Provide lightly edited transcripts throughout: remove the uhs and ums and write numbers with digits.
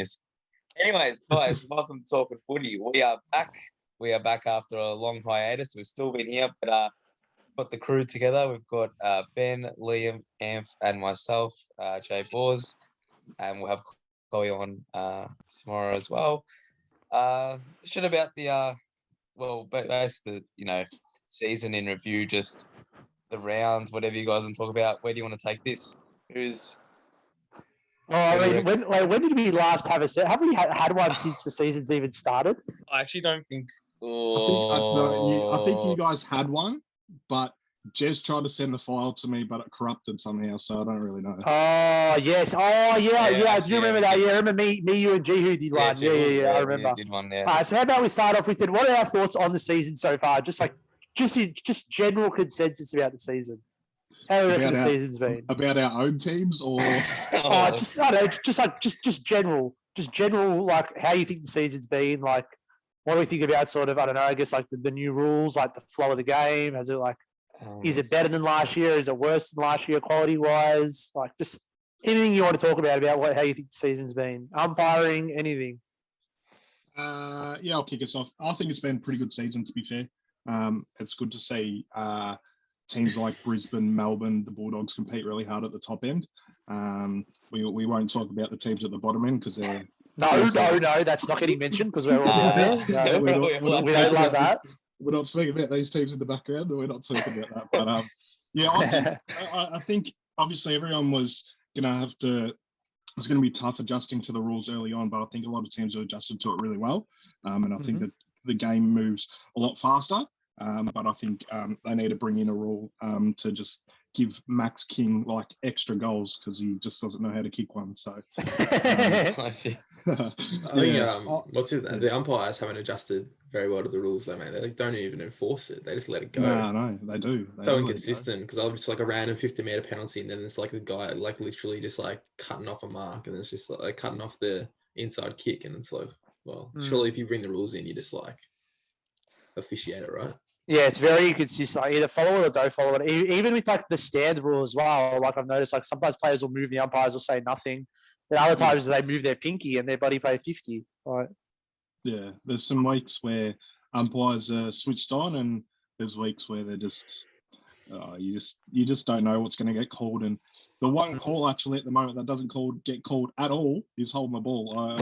is. Anyways, guys, welcome to Talking Footy. We are back. We are back after a long hiatus. We've still been here, but got the crew together. We've got Ben, Liam, Amph, and myself, Jay Bors, and we'll have Chloe on tomorrow as well. Shit about the basically, season in review, just the rounds, whatever you guys want to talk about. Where do you want to take this? When did we last have a set? Have we had one since the season's even started? I actually don't think. I think you guys had one, but Jez tried to send the file to me, but it corrupted somehow, so I don't really know. Oh, yes. Oh, yeah. I do remember that. Yeah, I remember me, you, and Jihu did one. Yeah, I remember. Yeah, did one, yeah. All right, so how about we start off with it? What are our thoughts on the season so far? Just general consensus about the season. How do you reckon the season's been? About our own teams, or just general, like how you think the season's been. Like, what do we think about sort of, I don't know, I guess like the new rules, like the flow of the game? Has it like, is it better than last year? Is it worse than last year quality wise? Like, just anything you want to talk about how you think the season's been? Umpiring, anything? Yeah, I'll kick us off. I think it's been a pretty good season, to be fair. It's good to see teams like Brisbane, Melbourne, the Bulldogs compete really hard at the top end. We won't talk about the teams at the bottom end because they're... No, that's not getting mentioned because we're all down there. No, we don't love that. We're not speaking about these teams in the background. We're not talking about that. But I think obviously everyone was going to have to... It's going to be tough adjusting to the rules early on, but I think a lot of teams have adjusted to it really well. And I think that the game moves a lot faster. But I think they need to bring in a rule to just give Max King like extra goals because he just doesn't know how to kick one. So I think the umpires haven't adjusted very well to the rules though, man. They don't even enforce it. They just let it go. No, they do. So inconsistent because I'll just like a random 50-meter penalty and then there's like a guy like literally just like cutting off a mark and it's just like cutting off the inside kick and it's like, well, surely if you bring the rules in, you just like officiate it, right? Yeah, it's very inconsistent. Either follow it or don't follow it. Even with like the stand rule as well. Like I've noticed, like sometimes players will move, the umpires will say nothing. Then other times they move their pinky and their buddy pay 50. Right? Yeah, there's some weeks where umpires are switched on, and there's weeks where they're just you just don't know what's going to get called. And the one call actually at the moment that doesn't get called at all is holding the ball.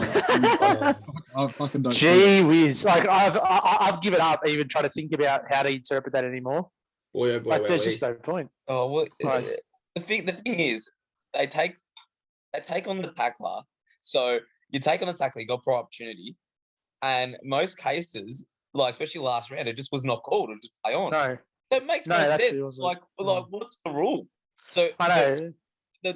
I fucking don't. Gee whiz! Like I've given up even trying to think about how to interpret that anymore. There's just no point. Oh well, the thing is, they take on the tackler. So you take on the tackler, you got pro opportunity, and most cases, like especially last round, it just was not called. It just play on. No. That makes no sense. Like, what's the rule? So I know.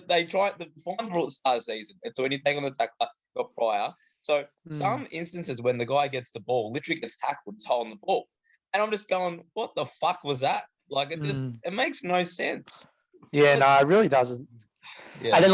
They try the fine rule at the start of the season. And so when you take on the tackler, got prior. So some instances when the guy gets the ball, literally gets tackled, it's holding the ball. And I'm just going, what the fuck was that? Like it makes no sense. Yeah, no, it really doesn't. Yeah. And then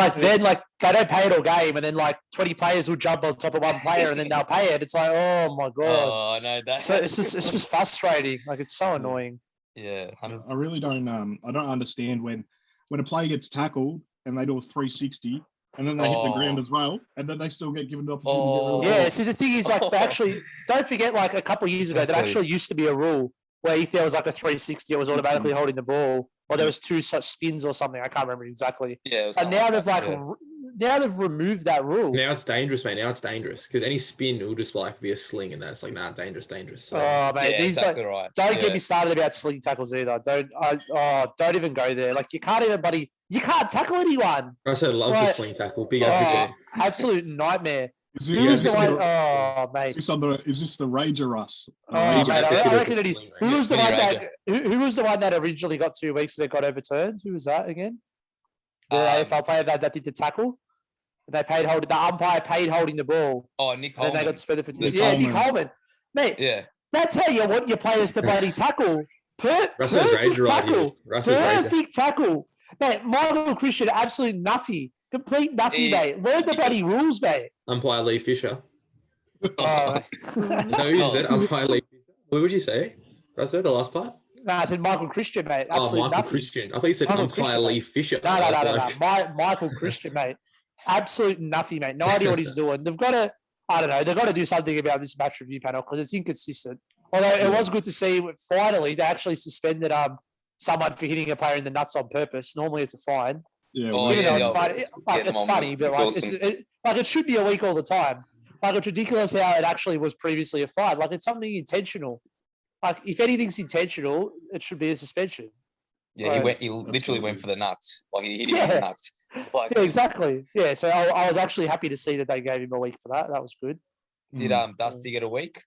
they don't pay it all game, and then like 20 players will jump on top of one player, and then they'll pay it. It's like, oh my god. Oh, I know that. So it's just frustrating. Like it's so annoying. Yeah, 100%. I really don't. I don't understand when a player gets tackled and they do a 360 and then they hit the ground as well, and then they still get given the opportunity. Yeah. So the thing is, like, they actually don't forget. Like a couple of years ago, there actually used to be a rule where if there was like a 360, it was automatically holding the ball, or there was two such spins or something. I can't remember exactly. Yeah. And now they've removed that rule. Now it's dangerous, mate. Now it's dangerous because any spin will just like be a sling, and that's like dangerous. So, oh, mate, exactly right. Don't get me started about sling tackles either. Don't even go there. Like you can't tackle anyone. I said loves a sling tackle. Big absolute nightmare. Is the one? Oh, mate. Is this the Rager Russ? Mate, I reckon it is. Who was the one that originally got 2 weeks and it got overturned? Who was that again? The AFL player that did the tackle. The umpire paid holding the ball. Oh, Nick Holman. And then they got suspended for 2 years. Yeah, Nick Holman. Mate, that's how you want your players to bloody tackle. Perfect tackle. Mate, Michael Christian, absolute nuffy. Complete nuffy, mate. Learn the bloody rules, mate. Umpire Lee Fisher. Oh, is that who you said? Umpire Lee Fisher? What would you say? Russo, the last part? No, I said Michael Christian, mate. Absolute Michael nuffy. Christian. I thought you said Umpire Lee Fisher. No. Michael Christian, mate. absolute nothing, mate. No idea what he's doing. They've got to, I don't know, they've got to do something about this match review panel because it's inconsistent. Although it was good to see, finally, they actually suspended someone for hitting a player in the nuts on purpose. Normally, it's a fine. Yeah, Even though it's funny, it's funny, but like it should be a week all the time. Like it's ridiculous how it actually was previously a fine. Like it's something intentional. Like if anything's intentional, it should be a suspension. Yeah, he literally went for the nuts. Like he hit him in the nuts. Like, yeah, exactly. Yeah, so I was actually happy to see that they gave him a week for that. That was good. Did Dusty get a week?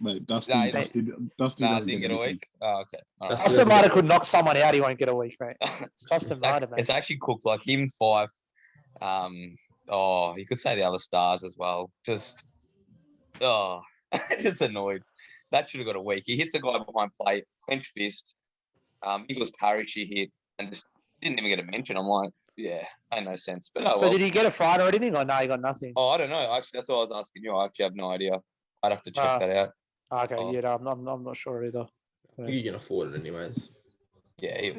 Mate, Dusty didn't get a week. Oh, okay. Right. Dustin Ryder could knock someone out. He won't get a week, mate. It's Dustin Ryder, mate. It's actually cooked. Like him, Fife. You could say the other stars as well. Just annoyed. That should have got a week. He hits a guy behind play, clenched fist. Eagles Parrish he hit and just didn't even get a mention. I'm like, yeah, made no sense. But so did he get a fine or anything? Or no, he got nothing. Oh, I don't know. Actually, that's what I was asking you. I actually have no idea. I'd have to check that out. Okay, yeah, no, I'm not sure either. Yeah. You can afford it anyways. Yeah.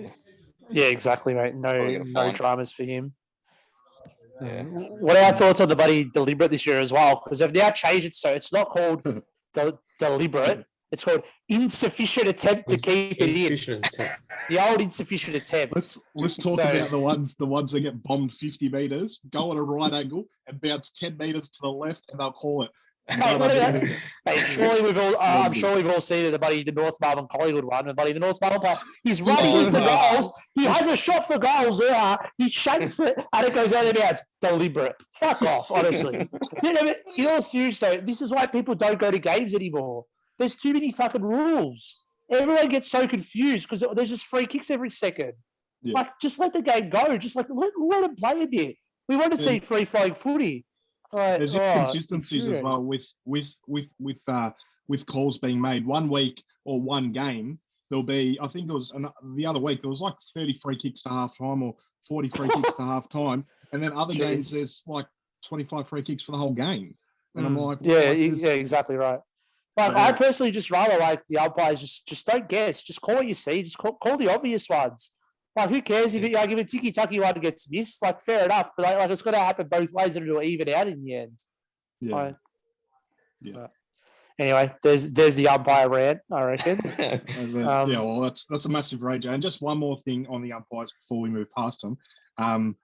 Yeah, exactly, mate. No dramas for him. Yeah. What are our thoughts on the buddy deliberate this year as well? Because they've now changed it so it's not called deliberate. It's called insufficient attempt to keep it in. The old insufficient attempt. Let's talk about the ones that get bombed 50 meters, go at a right angle, and bounce 10 meters to the left, and they'll call it. Mate, surely we've all. I'm sure we've all seen it. The North Melbourne Collingwood one. The North Melbourne player. He's running into goals. He has a shot for goals there. He shakes it, and it goes out of bounds. Deliberate. Fuck off, honestly. In all seriousness, though, this is why people don't go to games anymore. There's too many fucking rules. Everyone gets so confused because there's just free kicks every second. Yeah. Like, just let the game go. Just like let them play a bit. We want to see free flowing footy. There's inconsistencies as well with calls being made. 1 week or one game, there'll be. I think it was the other week. There was like 30 free kicks to half time or 40 free kicks to half time, and then other games there's like 25 free kicks for the whole game. And I'm like, yeah, exactly right. Like I personally just rather like the umpires just don't guess. Just call what you see. Just call the obvious ones. Like who cares if if a ticky-tacky one gets missed? Like fair enough, but like it's got to happen both ways and it'll even out in the end. Yeah. Anyway, there's the umpire rant, I reckon. Well, that's a massive rage. And just one more thing on the umpires before we move past them.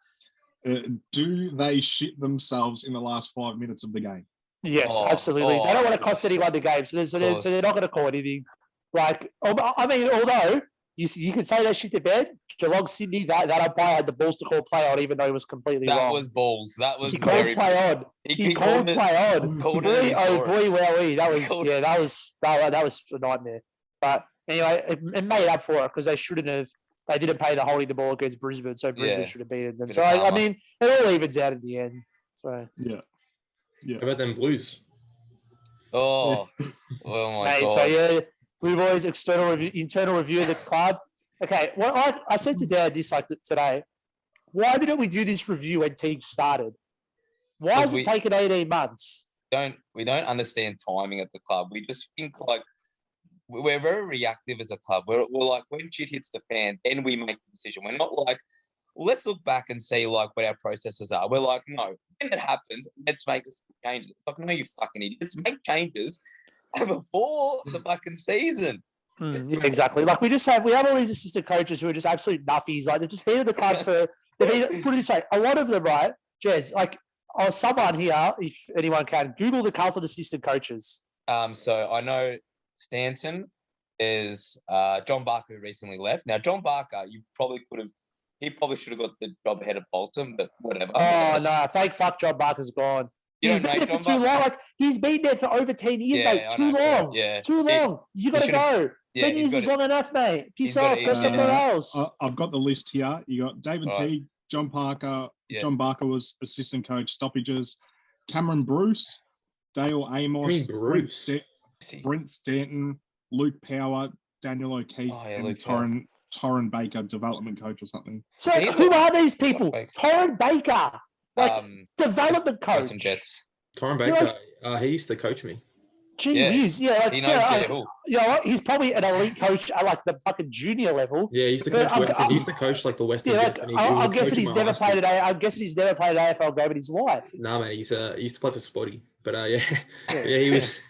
Do they shit themselves in the last 5 minutes of the game? Yes, absolutely. They don't want to cost anyone the game, so they're not going to call anything. Like, I mean, although you can say that shit to bed, Geelong Sydney, that umpire had the balls to call play on, even though he was completely wrong. That was balls. That was he called play on. He called play on. Boy, wowee. That was a nightmare. But anyway, it made up for it because they shouldn't have. They didn't pay the holding the ball against Brisbane, so Brisbane should have beaten them. So I mean, it all evens out in the end. So yeah. How about them Blues? Oh my God. So Blue Boys internal review of the club. Okay, well, I said to Dad this today. Why didn't we do this review when teams started? Why has it taken 18 months? We don't understand timing at the club. We just think like we're very reactive as a club. We're like when shit hits the fan, then we make the decision. We're not like, well, let's look back and see like what our processes are. We're like, no, when it happens, let's make changes. It's like, no, you fucking idiots. Make changes before the fucking season. Yeah, exactly. Like we have all these assistant coaches who are just absolute nuffies. Like they've just been in the club for. Put it this way, a lot of them, right, Jez? Like, someone here, if anyone can, Google the Carlton assistant coaches. So I know Stanton is John Barker, who recently left. Now, John Barker, he probably should have got the job ahead of Bolton, but whatever. Oh no! Thank fuck, John Barker's gone. He's been there for too long. Like he's been there for over 10 years, mate. Too long. Yeah. Too long. You got to go. 10 years is long enough, mate. Peace off. Go somewhere else. I've got the list here. You got David Teague, John Parker. Yeah. John Barker was assistant coach. Stoppages. Cameron Bruce, Dale Amos, Brent Stanton, Luke Power, Daniel O'Keefe, and Torrin Baker, development coach or something. So who are these people? Torrin Baker, development coach. Some Jets. Torrin Baker, he used to coach me. Gee Yeah. whiz, yeah, like He knows who. you know what? He's probably an elite coach at like the fucking junior level. Yeah, he used to But coach Western. He used to coach like the Western Yeah, Jets, like, and he I'm would guessing coach he's in my never high school. played an. I'm guessing he's never played an AFL game in his life. Nah, man, he used to play for Spotty, but yeah, Yeah. yeah, he was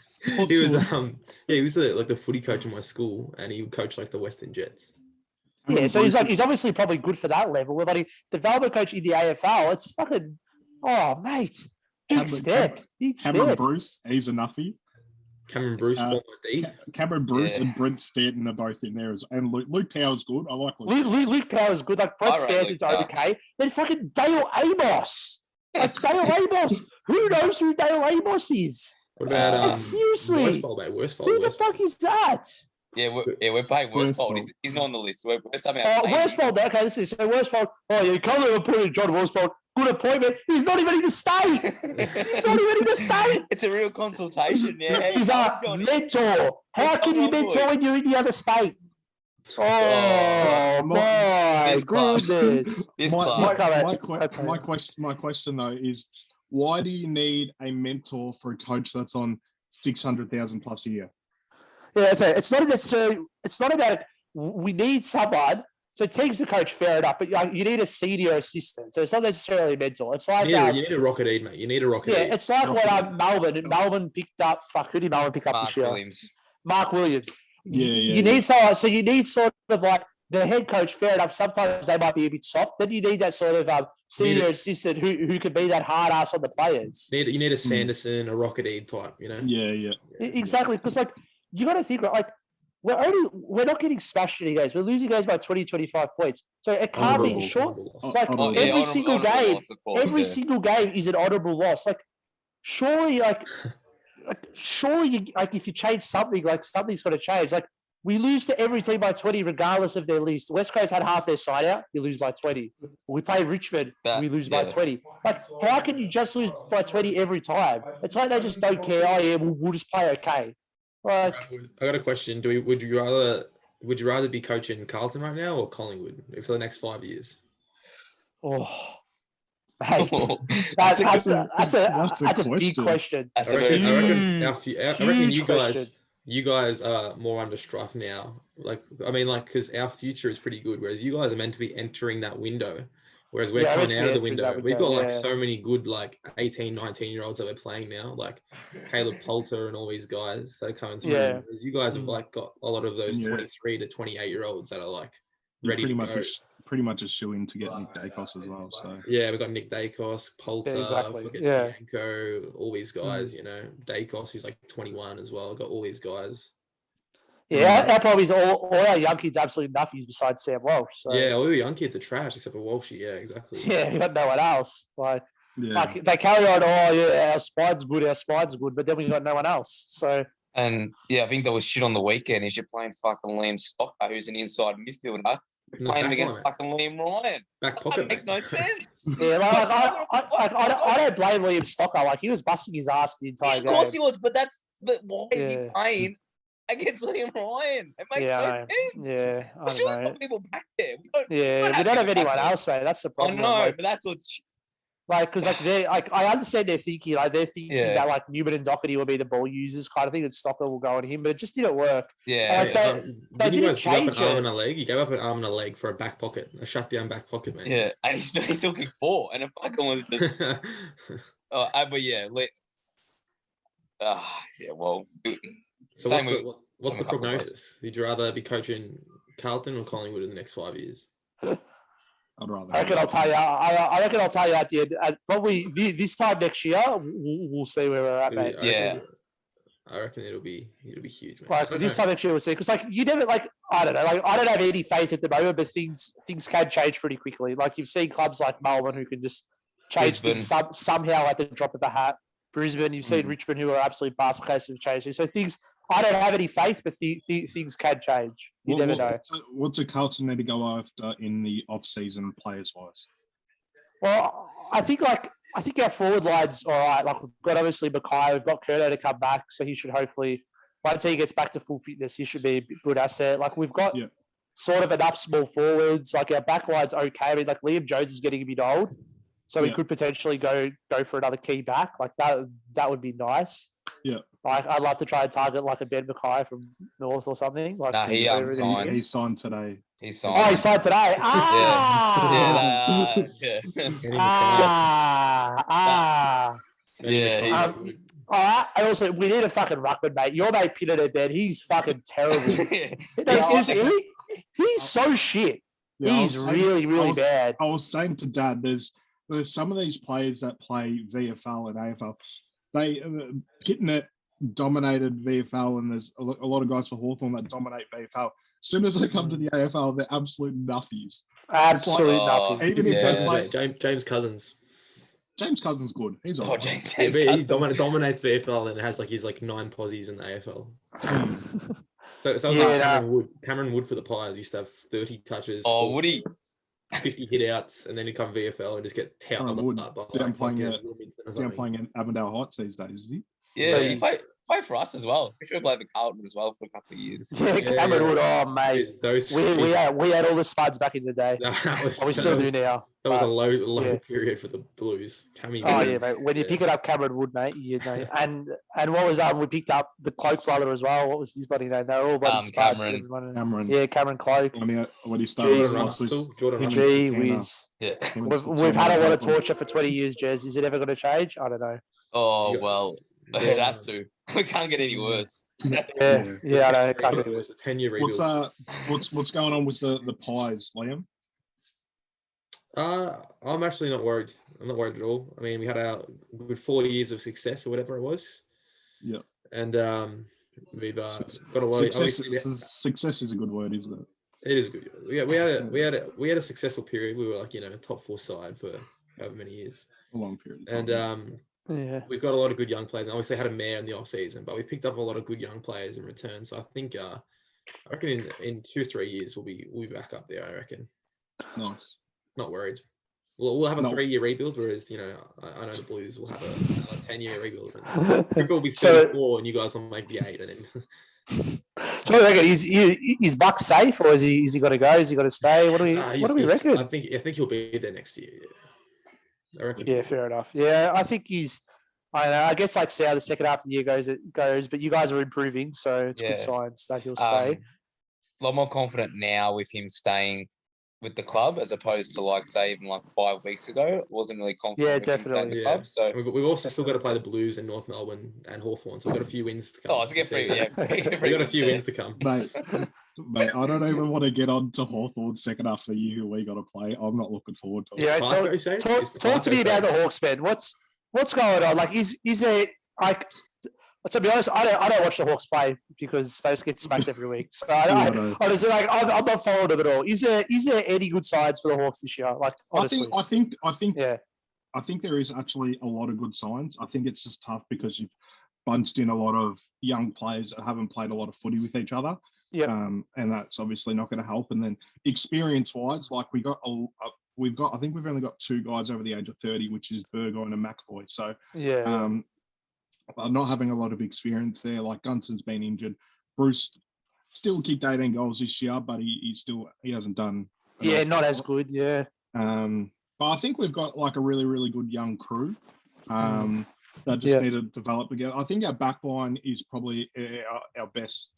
like the footy coach in my school, and he would coach like the Western Jets. Yeah, so he's obviously probably good for that level. But like development coach in the AFL, it's fucking mate, big step. Cameron Bruce, he's a nuffy. Cameron Bruce, former D. Cameron Bruce and Brent Stanton are both in there, and Luke Power's good. I like Luke Power's good. Like Brent Stanton's okay. Then fucking Dale Amos. Like Dale Amos. Who knows who Dale Amos is? What about seriously? Worsfold. Who the fuck is that? Yeah, we're paying Worsfold. He's not on the list. We're somehow Worsfold. Okay, listen. So Worsfold. Oh, you can't even put in John Worsfold. Good appointment. He's not even in the state. It's a real consultation. Yeah, he's a mentor. How can you mentor when you're in the other state? Oh my goodness! My question though is, why do you need a mentor for a coach that's on 600,000 plus a year? Yeah, so it's not necessarily. It's not about. We need someone. So Teague's the coach, fair enough, but you need a senior assistant. So it's not necessarily a mentor. It's like you need a rocket aid, mate. You need a rocket aid. Yeah, it's like what Melbourne picked up. Fuck, who did Melbourne pick up this year? Mark Williams. You need someone. So you need sort of like the head coach. Fair enough. Sometimes they might be a bit soft. Then you need that sort of senior assistant who could be that hard ass on the players. You need a Sanderson, a rocket aid type. You know. Yeah. Exactly, because like you got to think like. We're not getting smashed any games. We're losing games by 20, 25 points. So it can't be short. Like every single game, single game is an honourable loss. Like surely, like if you change something, like something's got to change. Like we lose to every team by 20, regardless of their leaves. The West Coast had half their side out. You lose by 20. We play Richmond. We lose by 20. Like how can you just lose by 20 every time? It's like they just don't care. Oh yeah, we'll just play okay. Like, I got a question. Would you rather be coaching Carlton right now or Collingwood for the next 5 years? Oh, mate, that's a big question. I reckon you guys are more under strife now. Because our future is pretty good, whereas you guys are meant to be entering that window. Whereas we're coming out of the window. We've got so many good 18, 19-year-olds that we're playing now, like Caleb Poulter and all these guys that are coming through. Yeah. Whereas you guys have got a lot of those 23 to 28-year-olds that are ready to go. Pretty much a shoe in to get Nick Dacos as well. So yeah, we've got Nick Dacos, Poulter, Yanko, all these guys. You know, Dacos who's 21 as well. Got all these guys. Yeah, our problem is all our young kids absolutely nuffies besides Sam Walsh. So. Yeah, all the young kids are trash except for Walshy. Yeah, exactly. Yeah, you got no one else. Like they carry on. Oh yeah, our spine's good, but then we got no one else. So. And yeah, I think there was shit on the weekend. Is you're playing fucking Liam Stocker, who's an inside midfielder, playing him against fucking Liam Ryan. Back pocket. That makes no sense. Yeah, I don't blame Liam Stocker. Like he was busting his ass the entire game. Of course he was, but why is he playing against Liam Ryan? It makes no sense. Yeah, I don't know. People back there. We don't have anyone else, mate. That's the problem. I know, but that's what's because I understand their thinking. They're thinking that Newman and Doherty will be the ball users kind of thing, and Stocker will go on him, but it just didn't work. Yeah. Did you guys give up an arm and a leg? You gave up an arm and a leg for a back pocket, a shutdown back pocket, man. Yeah, and he still kicked 4, and it fucking was just. But yeah, well. So what's the prognosis? Would you rather be coaching Carlton or Collingwood in the next 5 years? I'd rather. I reckon I'll tell you. I reckon I'll tell you at the end. Probably this time next year, we'll see where we're at, mate. I reckon it'll be huge, mate. This time next year we'll see. Because you never I don't know. I don't have any faith at the moment, but things can change pretty quickly. You've seen clubs like Melbourne who can just change things somehow at the drop of a hat. Brisbane, you've seen Richmond who are absolute basket cases of changing. So things. I don't have any faith, but things can change. You never know. What do Carlton need to go after in the off-season players-wise? Well, I think our forward line's all right. We've got obviously Mackay, we've got Curto to come back, so he should hopefully, once he gets back to full fitness, he should be a good asset. We've got sort of enough small forwards. Our back line's okay. I mean, Liam Jones is getting a bit old, so we could potentially go for another key back. That would be nice. Yeah. Like, I'd love to try and target like a Ben Mackay from North or something. Like, Nah, he signed. He signed today. He signed. Oh, he signed today. Yeah, yeah. All right. And also, we need a fucking ruckman, mate. Your mate pitted at bed. He's fucking terrible. He's so shit. Yeah, he's really bad. I was saying to Dad, there's some of these players that play VFL and AFL. They Kitnet dominated VFL, and there's a lot of guys for Hawthorn that dominate VFL. As soon as they come to the AFL, they're absolute nuffies. Absolute nuffies. Even if they play James Cousins. James Cousins good. He's all right. James He dominates VFL and has he's 9 posies in the AFL. So Cameron Wood for the Pies used to have 30 touches. Oh, Woody. 50 hit outs, and then he come VFL and just get towed up. Down playing in Avondale Heights these days, is he? Yeah, he played for us as well. We should have played for Carlton as well for a couple of years. Yeah, Cameron Wood. Oh, mate. We had all the spuds back in the day. We still do now. That was a low period for the Blues. Yeah, mate. When you pick it up, Cameron Wood, mate, you know. And what was we picked up the Cloak brother as well. What was his bloody name? They're all bloody spuds. Cameron. Yeah, Cameron Cloak. When he started, Jordan Russell. Gee whiz. Yeah. We've had a lot of torture for 20 years, Jez. Is it ever going to change? I don't know. Oh, well, it has to. We can't get any worse. I know. It can't get any worse. 10-year rebuild. What's going on with the Pies, Liam? I'm actually not worried. I'm not worried at all. I mean, we had a good 4 years of success or whatever it was. Yeah. And we've got away. Success is a good word, isn't it? It is good. We had a successful period. We were a top 4 side for however many years. A long period. And we've got a lot of good young players. And obviously had a mare in the off season, but we picked up a lot of good young players in return. So I think I reckon in 2-3 years we'll be back up there. I reckon. Nice. Not worried. We'll have a 3-year rebuild, whereas I know the Blues will have a 10-year rebuild. People will be 34, and you guys will make the 8. And then. So I reckon is Buck safe, or is he got to go? Is he got to stay? What do we reckon? I think he'll be there next year. Yeah. I reckon. Yeah, fair enough. Yeah, I think he's. I don't know. I guess see how the second half of the year goes, but you guys are improving, so it's good signs that he'll stay. A lot more confident now with him staying with the club as opposed to say even 5 weeks ago. Wasn't really confident. Yeah, definitely. The club, so we've also still got to play the Blues in North Melbourne and Hawthorn, so we've got a few wins to come. Oh, it's a good free. Yeah, we've got a few wins to come, mate. I don't even want to get on to Hawthorn's second half of the year who we got to play. I'm not looking forward to it. Yeah, talk to me about the Hawks, man. What's going on? Is there to be honest, I don't watch the Hawks play because they just get smacked every week. So I'm not following them at all. Is there any good sides for the Hawks this year? Honestly. I think there is actually a lot of good signs. I think it's just tough because you've bunched in a lot of young players that haven't played a lot of footy with each other. Yeah. And that's obviously not going to help. And then experience-wise, I think we've only got 2 guys over the age of 30, which is Burgoyne and McAvoy. So not having a lot of experience there. Gunson's been injured. Bruce still kicked 18 goals this year, but he hasn't done. Not as good. Yeah. But I think we've got a really, really good young crew that just need to develop together. I think our back line is probably our best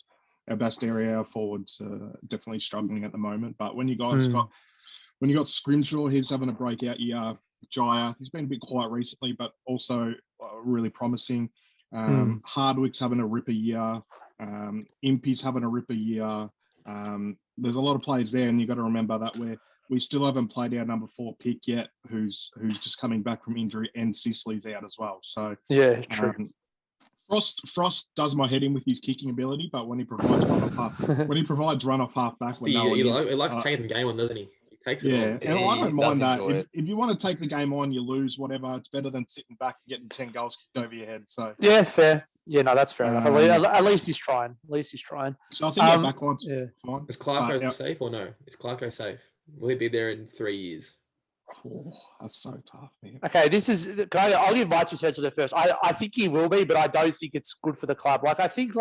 area. Our forwards definitely struggling at the moment. But when you guys got Scrimshaw, he's having a breakout year. Jaya, he's been a bit quiet recently, but also really promising. Hardwick's having a ripper year. Impey's having a ripper year. There's a lot of players there, and you've got to remember that we still haven't played our number 4 pick yet, who's just coming back from injury, and Sicily's out as well. So yeah, true. Frost does my head in with his kicking ability, but when he provides run off half back, he likes taking the game on, doesn't he? Takes it on. And I don't mind that. If you want to take the game on, you lose, whatever. It's better than sitting back and getting 10 goals kicked over your head. So yeah, fair. Yeah, no, that's fair enough. At least he's trying. So I think our backline's fine. Is Clarko safe or no? Is Clarko safe? Will he be there in 3 years? Oh, that's so tough, man. Okay, I'll give my 2 cents on it first. I think he will be, but I don't think it's good for the club. I think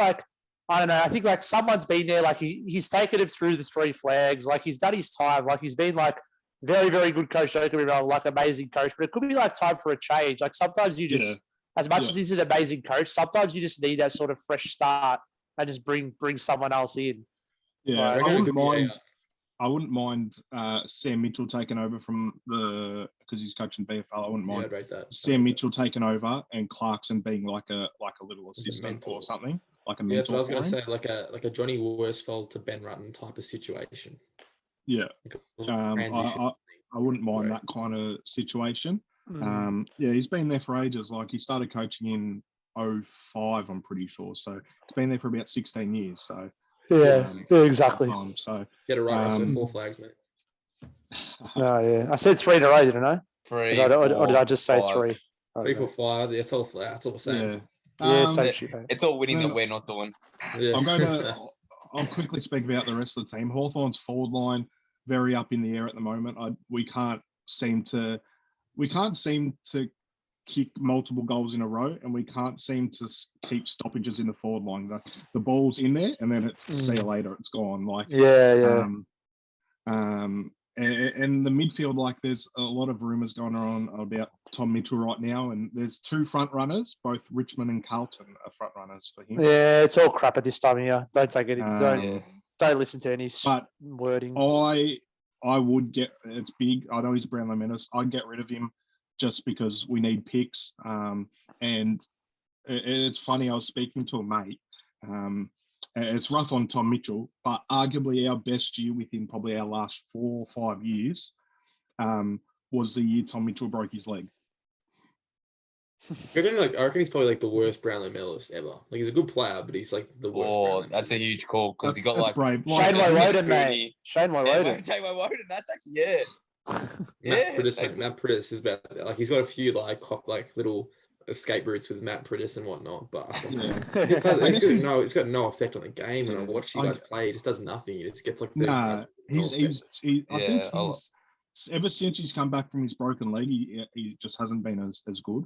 I don't know. I think someone's been there. He's taken him through the 3 flags. He's done his time. He's been very, very good coach. Don't get me wrong, amazing coach. But it could be time for a change. Sometimes you just as much as he's an amazing coach, sometimes you just need that sort of fresh start and just bring someone else in. Yeah, Like, I wouldn't mind Sam Mitchell taking over because he's coaching VFL. I wouldn't mind Sam Mitchell taking over and Clarkson being like a little assistant or something, like a mentor. That's what I was going to say, like a Johnny Worsfold to Ben Rutten type of situation. Yeah, I wouldn't mind that kind of situation. He's been there for ages. Like he started coaching in 2005, I'm pretty sure. So he's been there for about 16 years. So exactly. So get it right, Russell. 4 flags, mate. I said 3 in a row, didn't I? 3, or did I just say 5. 3? 3 for 5. That's all flat. That's all the same. It's all winning that we're not doing. Yeah. I'll quickly speak about the rest of the team. Hawthorn's forward line very up in the air at the moment. We can't seem to kick multiple goals in a row, and we can't seem to keep stoppages in the forward line. The ball's in there, and then it's see you later. It's gone. And the midfield, like there's a lot of rumours going on about Tom Mitchell right now, and there's 2 front runners, both Richmond and Carlton are front runners for him. Yeah, it's all crap at this time of year. Don't take it. Don't listen to any wording. I would get. It's big. I know he's a Brownlow menace. I'd get rid of him just because we need picks. And it's funny. I was speaking to a mate. It's rough on Tom Mitchell, but arguably our best year within probably our last 4 or 5 years was the year Tom Mitchell broke his leg. I reckon he's probably like the worst Brownlow medalist ever. Like he's a good player, but he's like the worst. Oh, that's a huge call because he got like brave. Shane Woden, mate. Shane Woden. Shane Woden. That's actually Matt Prittis is about like he's got a few like little escape routes with Matt Prittis and whatnot, but it's got no effect on the game. When I watch you guys play, he just does nothing. He just gets like I think ever since he's come back from his broken leg, he just hasn't been as good.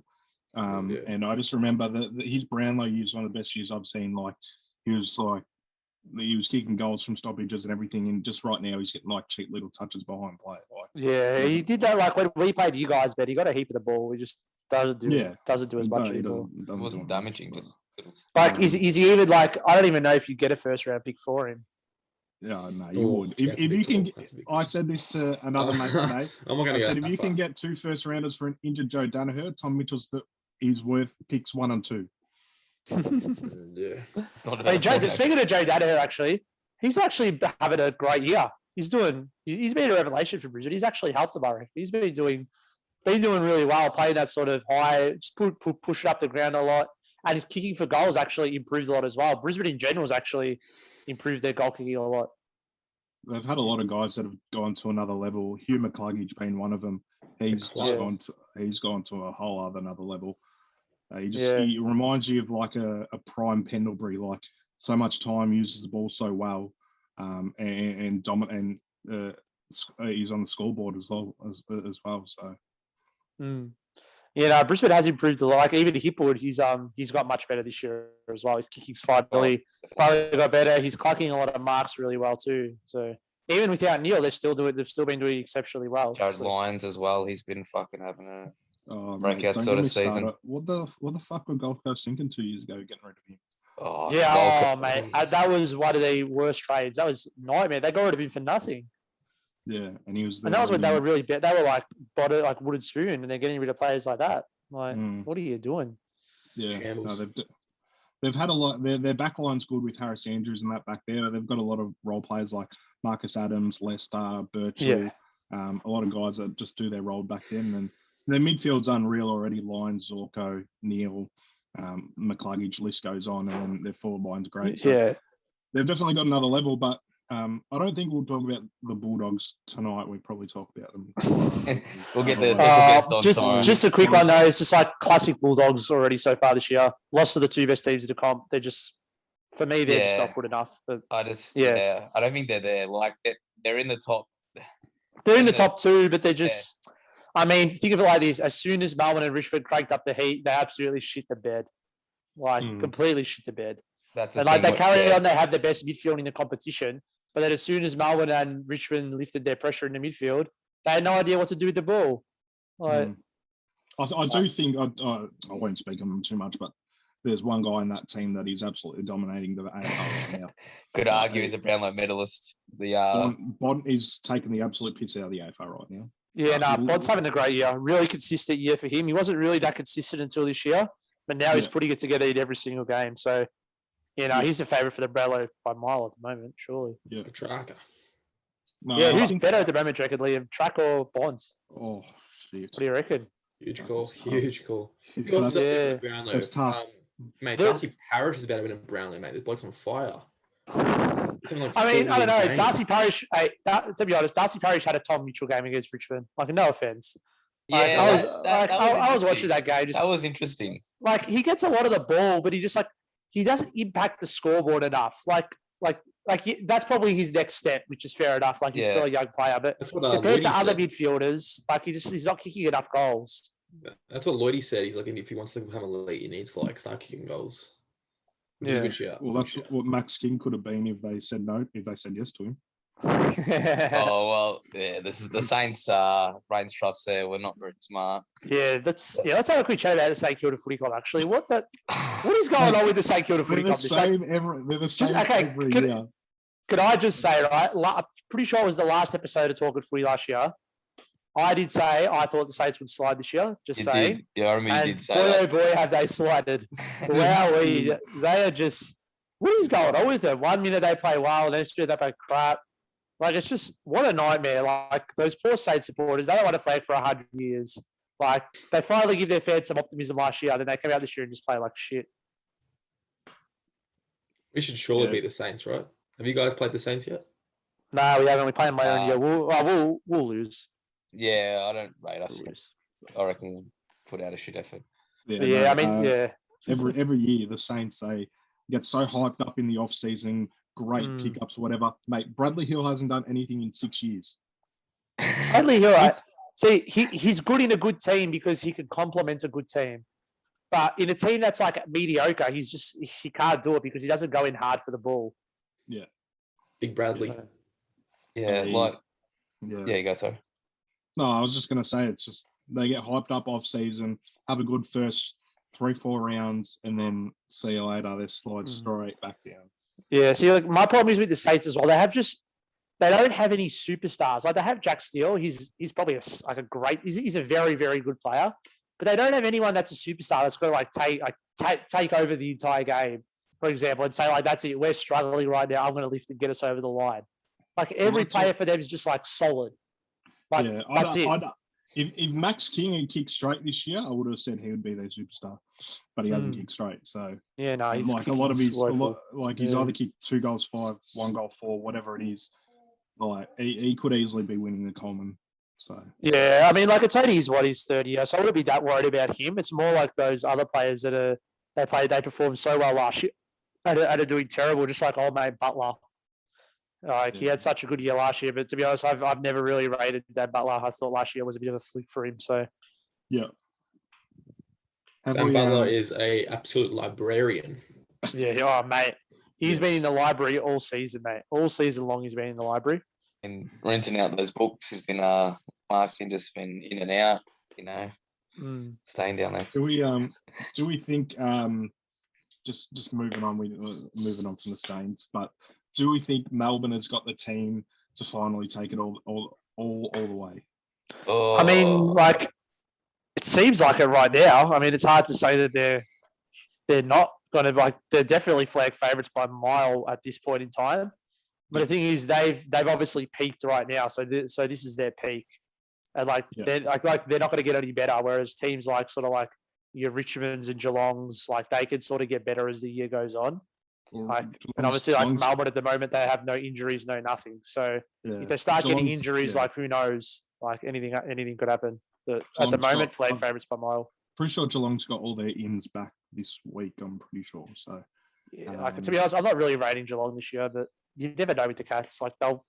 And I just remember that his Brownlow year is one of the best years I've seen. Like he was kicking goals from stoppages and everything, and just right now he's getting like cheap little touches behind play. He did that like when we played you guys, but he got a heap of the ball. He just doesn't do as much anymore. It wasn't damaging, just like is he even like I don't even know if you get a first round pick for him. Yeah, no, you would. If you can, I said this to another mate today. I said if you can get 2 first rounders for an injured Joe Danaher, Tom Mitchell's is worth picks 1 and 2. It's not speaking of Joe Danaher, actually, he's actually having a great year. He's been a revelation for Brisbane. He's actually helped them, I reckon. He's been doing really well, playing that sort of high, just push it up the ground a lot, and his kicking for goals actually improved a lot as well. Brisbane in general has actually improved their goal kicking a lot. They've had a lot of guys that have gone to another level. Hugh McCluggage being one of them. He's gone to a whole another level. He reminds you of like a prime Pendlebury, like so much time, uses the ball so well, and dominant, and he's on the scoreboard as well. So, Brisbane has improved a lot. Like even Hipwood, he's got much better this year as well. His kicking's finally got better. He's clocking a lot of marks really well too. So even without Neil, they've still been doing exceptionally well. Jared Lyons as well. He's been fucking having a breakout mate, sort of season. What the fuck were Gold Coast thinking 2 years ago getting rid of him? Mate, that was one of the worst trades. That was nightmare. They got rid of him for nothing. Yeah, and he was. And that was when they were really bad. They were like wooden spoon, and they're getting rid of players like that. Like, what are you doing? Yeah, they've had a lot. Their backline's good with Harris Andrews and that back there. They've got a lot of role players like Marcus Adams, Lester, Birchall. A lot of guys that just do their role back then, and their midfield's unreal already. Lyons, Zorko, Neil, McCluggage, list goes on, and then their forward line's great. So they've definitely got another level, but. I don't think we'll talk about the Bulldogs tonight. We'll probably talk about them. We'll get the special guest on. Just a quick one though. It's just like classic Bulldogs already so far this year. Lost to the 2 best teams in the comp. They're just, for me, they're just not good enough. But I don't think they're there. Like they're in the top. They're in the top 2, but they're just. I mean, think of it like this: as soon as Melbourne and Richmond cranked up the heat, they absolutely shit the bed, completely shit the bed. That's and they carry on. They have the best midfield in the competition. But then as soon as Melbourne and Richmond lifted their pressure in the midfield, they had no idea what to do with the ball. I do think I won't speak on them too much, but there's one guy in that team that is absolutely dominating the AFL right now. Could argue he's a Brownlow medalist. The Bont is taking the absolute piss out of the AFL right now. Yeah, Bont's having a great year. Really consistent year for him. He wasn't really that consistent until this year, but now he's putting it together in every single game. So, he's a favourite for the Brownlow by a mile at the moment, surely. Yeah, Petrarca. No, who's better at the moment, do you reckon, Liam? Track or Bonds? Oh, shit. What do you reckon? Huge call. Huge call. That's tough. Mate, Darcy Parish is about to win a Brownlow, mate. This bloke's on fire. Like I don't know. Darcy Parish, to be honest, Darcy Parish had a Tom Mitchell game against Richmond. Like, no offense. I was watching that game. That was interesting. Like, he gets a lot of the ball, but he doesn't impact the scoreboard enough. That's probably his next step, which is fair enough. Like, he's still a young player, but compared to other midfielders, like, he's not kicking enough goals. That's what Lloydie said. He's like, if he wants to become elite, he needs to like start kicking goals. Which is a good shout. Well, that's what Max King could have been if they said no, if they said yes to him. Oh well, this is the Saints. Brains trust there. We're not very smart. Let's have a quick chat about the St Kilda Footy Club. Actually, what is going on with the St Kilda Footy Club? They're the same every year. Could I just say, right? I'm pretty sure it was the last episode of Talking Footy last year. I did say I thought the Saints would slide this year. Just saying. Did. Yeah, I remember you did say that. Boy, have they slided. Wowee. They are just... What is going on with them? 1 minute they play well, and next minute they play crap. Like, it's just... What a nightmare. Like, those poor Saints supporters, they don't want to play for 100 years. Like, they finally give their fans some optimism last year, then they come out this year and just play like shit. We should surely beat the Saints, right? Have you guys played the Saints yet? No, we haven't. We play them later in the year. We'll lose. Yeah, I don't rate us yet. I reckon we'll put out a shit effort. Every year the Saints, they get so hyped up in the off season, great pickups, whatever. Mate, Bradley Hill hasn't done anything in 6 years. Bradley Hill, he's good in a good team because he can complement a good team. But in a team that's like mediocre, he can't do it because he doesn't go in hard for the ball. Yeah. Big Bradley. Yeah, you go, sorry. No, I was just going to say, it's just they get hyped up off season, have a good first 3-4 rounds, and then see you later. They slide straight back down. Yeah, see, like, my problem is with the Saints as well. They don't have any superstars. Like, they have Jack Steele. He's probably he's a very, very good player. But they don't have anyone that's a superstar that's going to take over the entire game, for example, and say, like, that's it. We're struggling right now. I'm going to lift and get us over the line. Like, every player for them is just like solid. Like, that's it. If Max King had kicked straight this year, I would have said he would be their superstar, but he hasn't kicked straight. So he's like a lot of his, he's either kicked 2 goals 5, 1 goal 4, whatever it is. Like he could easily be winning the Coleman. So yeah, I mean, like, it's only his third year, so I wouldn't be that worried about him. It's more like those other players that they performed so well last year and are doing terrible, just like old mate Butler. He had such a good year last year, but to be honest, I've never really rated that Butler. I thought last year was a bit of a fluke for him. So, yeah. Sam Butler is a absolute librarian. Yeah, mate. He's been in the library all season, mate. All season long, he's been in the library. And renting out those books. He's been marking, just been in and out. Staying down there. Do we think just moving on from the Saints, but do we think Melbourne has got the team to finally take it all the way? Oh. I mean, like, it seems like it right now. I mean, it's hard to say that they're not going to, they're definitely flag favourites by a mile at this point in time. But the thing is, they've obviously peaked right now, so this is their peak, and they're not going to get any better. Whereas teams like sort of like your Richmonds and Geelongs, like, they can sort of get better as the year goes on. And obviously, like Melbourne at the moment, they have no injuries, no nothing. So if they start getting injuries, like, who knows? Like, anything could happen. But at the moment, flag favourites by a mile. Pretty sure Geelong's got all their ins back this week. I'm pretty sure. So to be honest, I'm not really rating Geelong this year, but you never know with the Cats. Like, they'll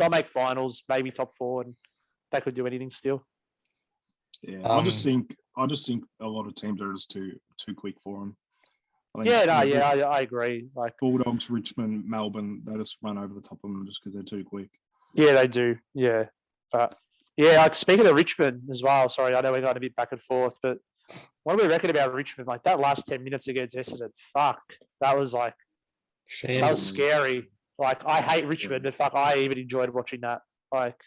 make finals, maybe top 4, and they could do anything still. Yeah, I just think a lot of teams are just too quick for them. I agree. Like, Bulldogs, Richmond, Melbourne, they just run over the top of them just because they're too quick. Yeah, they do. Yeah, but Yeah, like speaking of Richmond as well. Sorry, I know we're going a bit back and forth, but what do we reckon about Richmond? Like that last 10 minutes against Essendon, fuck, that was like that was Shambles. scary. Like I hate Richmond, but fuck, I even enjoyed watching that. Like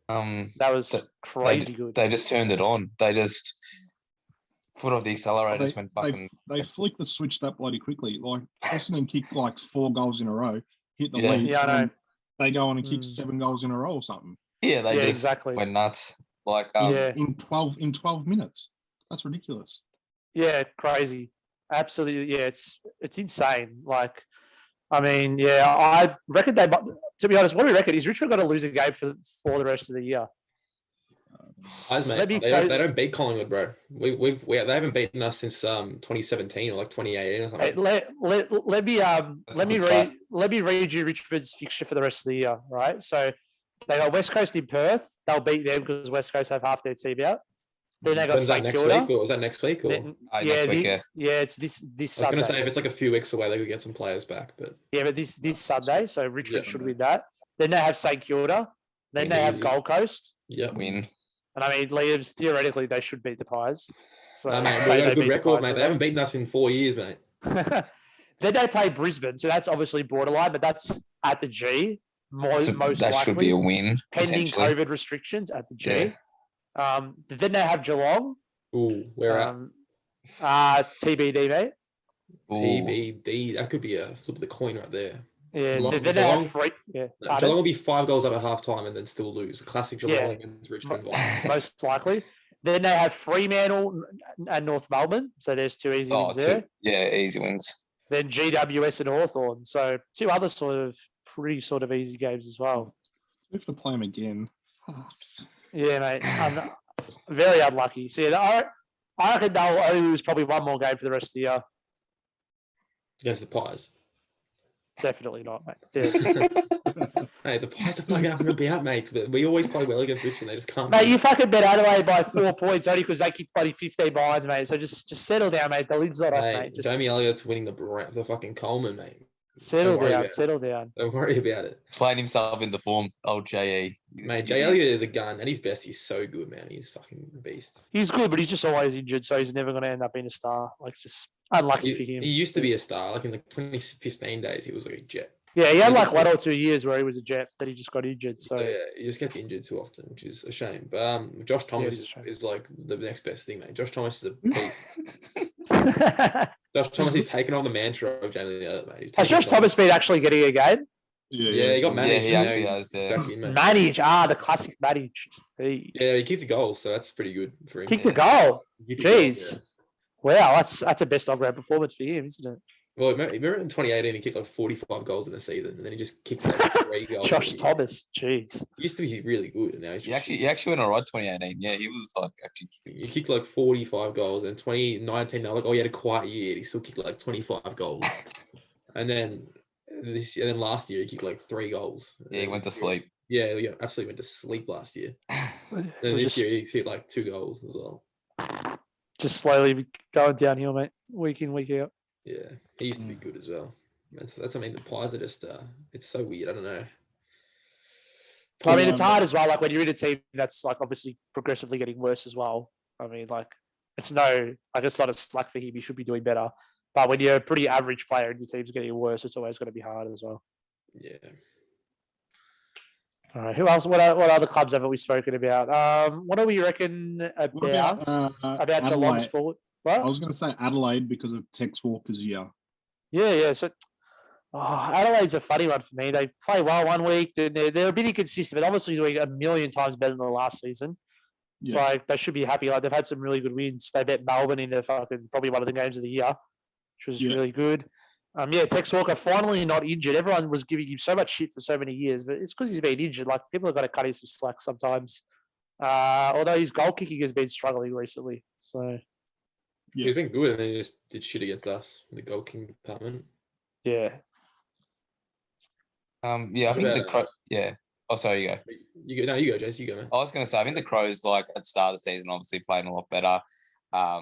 that was crazy good. They just turned it on. They just foot off the accelerator, just went fucking. They flicked the switch that bloody quickly. Like Essendon kicked like 4 goals in a row, hit the lead. Yeah, I know. and they go on and kick 7 goals in a row or something. Yeah, they just exactly went nuts. Like in 12 minutes. That's ridiculous. Yeah, crazy. Absolutely. Yeah, it's insane. Like, I mean, yeah, I reckon they. To be honest, what do we reckon? Is Richmond going to lose a game for the rest of the year? Mate, they don't beat Collingwood, bro. They haven't beaten us since 2017 or like 2018 or something. Hey, let me read you Richmond's fixture for the rest of the year. Right, so they got West Coast in Perth. They'll beat them because West Coast have half their team out. Then they got St Kilda. Is that next week? Or? Next week, yeah, it's this I was Sunday. going to say if it's like a few weeks away, they could get some players back. But yeah, but this Sunday, so Richmond should win that. Then they have St Kilda. Then they have Gold Coast. Yeah, win. And I mean, Liams, theoretically, they should beat the Pies. So mate, they got a good record, mate. They haven't beaten us in 4 years, mate. Then they play Brisbane, so that's obviously borderline, but that's at the G. Most That likely, should be a win. pending COVID restrictions at the G. Yeah. Then they have Geelong. Ooh, where at? TBD, mate. TBD. That could be a flip of the coin right there. Yeah. Geelong, Then they have free. Yeah. Geelong will be 5 goals up at half time and then still lose. Classic Geelong against Richmond. Most likely. Then they have Fremantle and North Melbourne. So there's 2 easy wins there. Yeah, easy wins. Then GWS and Hawthorn. So 2 other pretty easy games as well. We have to play them again. Yeah, mate. Very unlucky. So yeah, I reckon they'll lose probably 1 more game for the rest of the year. Against the Pies. Definitely not, mate. Yeah. Hey, the Pies are fucking up and about, mate. But we always play well against Richmond. They just can't. Mate, you fucking bet Adelaide by 4 points only because they kicked bloody 15 behinds, mate. So just settle down, mate. The lid's not off, mate. Jamie Elliott's winning the fucking Coleman, mate. Settle down. Don't worry about it. He's playing himself into form, old JE. Mate, Jay Elliott is a gun. At his best, he's so good, man. He's fucking a beast. He's good, but he's just always injured, so he's never going to end up being a star. Like, just unlucky for him. He used to be a star. Like in the 2015 days, he was like a jet. Yeah, he had like 1 or 2 years where he was a jet, but he just got injured. So yeah, he just gets injured too often, which is a shame. But Josh Thomas is like the next best thing, mate. Josh Thomas is a beast. Josh Thomas, he's taken on the mantra of Jamie Elliott, mate. Has Josh Thomas been actually getting a game? Yeah, he got managed. Yeah, he actually has. Managed. The classic managed. Yeah, he kicked a goal, so that's pretty good for him. Kicked a goal? Jeez. Wow, that's a best on-ground performance for him, isn't it? Well, remember in 2018, he kicked like 45 goals in a season, and then he just kicks like 3 goals. Josh Thomas, jeez. He used to be really good, and now he's just he actually went all right 2018. Yeah, he was like actually. He kicked like 45 goals, and 2019, now like he had a quiet year. He still kicked like 25 goals, and then last year he kicked like 3 goals. Yeah, he went to sleep. Yeah, absolutely went to sleep last year. And then this year he hit like 2 goals as well. Just slowly going downhill, mate. Week in, week out. Yeah, he used to be good as well. That's I mean, the Pies are just it's so weird. I don't know. I mean, it's hard as well. Like when you're in a team that's like obviously progressively getting worse as well. I mean, like it's not a slack for him. He should be doing better. But when you're a pretty average player and your team's getting worse, it's always going to be hard as well. Yeah. All right. Who else? What other clubs haven't we spoken about? What do we reckon about Geelong's forward? What? I was going to say Adelaide because of Tex Walker's year. Yeah. So Adelaide's a funny one for me. They play well 1 week, then they're a bit inconsistent, but obviously doing a million times better than the last season. Yeah. So like, they should be happy. Like they've had some really good wins. They bet Melbourne in probably one of the games of the year, which was really good. Tex Walker finally not injured. Everyone was giving him so much shit for so many years, but it's because he's been injured. Like people have got to cut him some slack sometimes. Although his goal kicking has been struggling recently. So he's been good, and then he just did shit against us in the goal kicking department. Yeah. I think the Crow. Yeah. Oh, sorry, you go. You go, Jace. You go, man. I was going to say, I think the Crows, like at the start of the season, obviously playing a lot better. I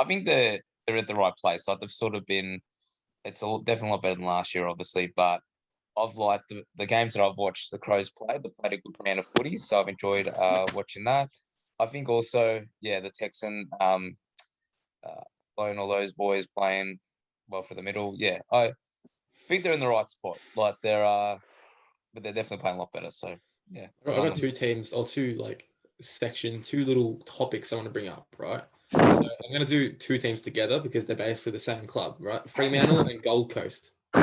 think they're at the right place. Like they've sort of been. It's definitely a lot better than last year, obviously, but I've liked the games that I've watched the Crows play. They played a good brand of footy, so I've enjoyed watching that. I think also, the Texan, all those boys playing well for the middle. Yeah, I think they're in the right spot. Like but they're definitely playing a lot better. So yeah, I've got two teams or two little topics I want to bring up, right? So I'm going to do two teams together because they're basically the same club, right? Fremantle and Gold Coast. They're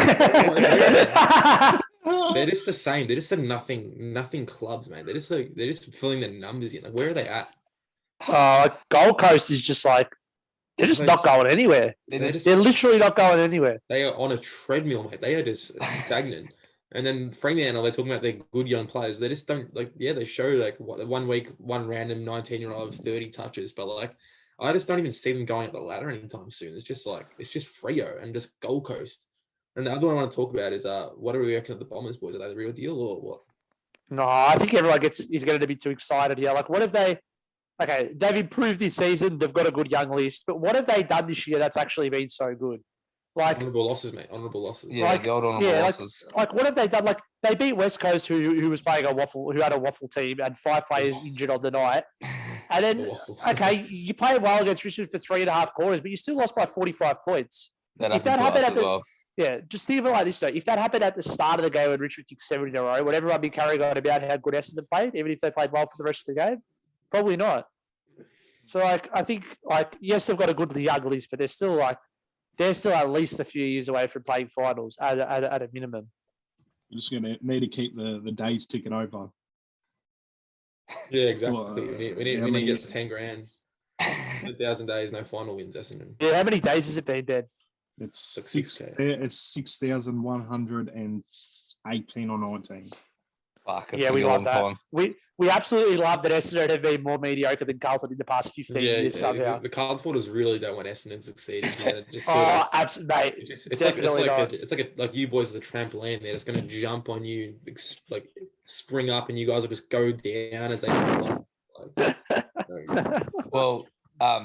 just the same. They're just a nothing clubs, man. They're just filling their numbers in. Like, where are they at? Gold Coast is just like they're just not going anywhere. They're literally not going anywhere. They are on a treadmill, mate. They are just stagnant. And then Fremantle, they're talking about their good young players. They just don't they show like what 1 week, one random 19-year-old 30 touches, but like I just don't even see them going up the ladder anytime soon. It's just Freo and just Gold Coast. And the other one I want to talk about is what do we reckon of the Bombers, boys? Are they the real deal or what? No, I think everyone is going to be too excited here. Like, what if they've improved this season. They've got a good young list. But what have they done this year that's actually been so good? Like honourable losses, mate. Honourable losses. Yeah, the old honourable losses. Like, what have they done? Like, they beat West Coast, who was playing who had a waffle team, and 5 players injured on the night. And then, you played well against Richmond for 3.5 quarters, but you still lost by 45 points. That happened to us as well. Yeah, just think of it like this, though. If that happened at the start of the game when Richmond kicked 7 in a row, would everyone be carrying on about how good Essendon played, even if they played well for the rest of the game? Probably not. So, like, I think, like, yes, they've got a good young list, but they're still at least a few years away from playing finals at a minimum. You're just going to need to keep the days ticking over. Yeah, exactly. We need to get to 10 grand. 1,000 days, no final wins, Essendon. Yeah, how many days has it been, Ben? It's like 6,118 or 19. Fuck, it's we love that. Time. We absolutely love that Essendon have been more mediocre than Carlton in the past 15 years somehow. The Carlton supporters really don't want Essendon to succeed. Absolutely, mate. It's like you boys are the trampoline. They're just going to jump on you, like spring up, and you guys will just go down as they go. Well,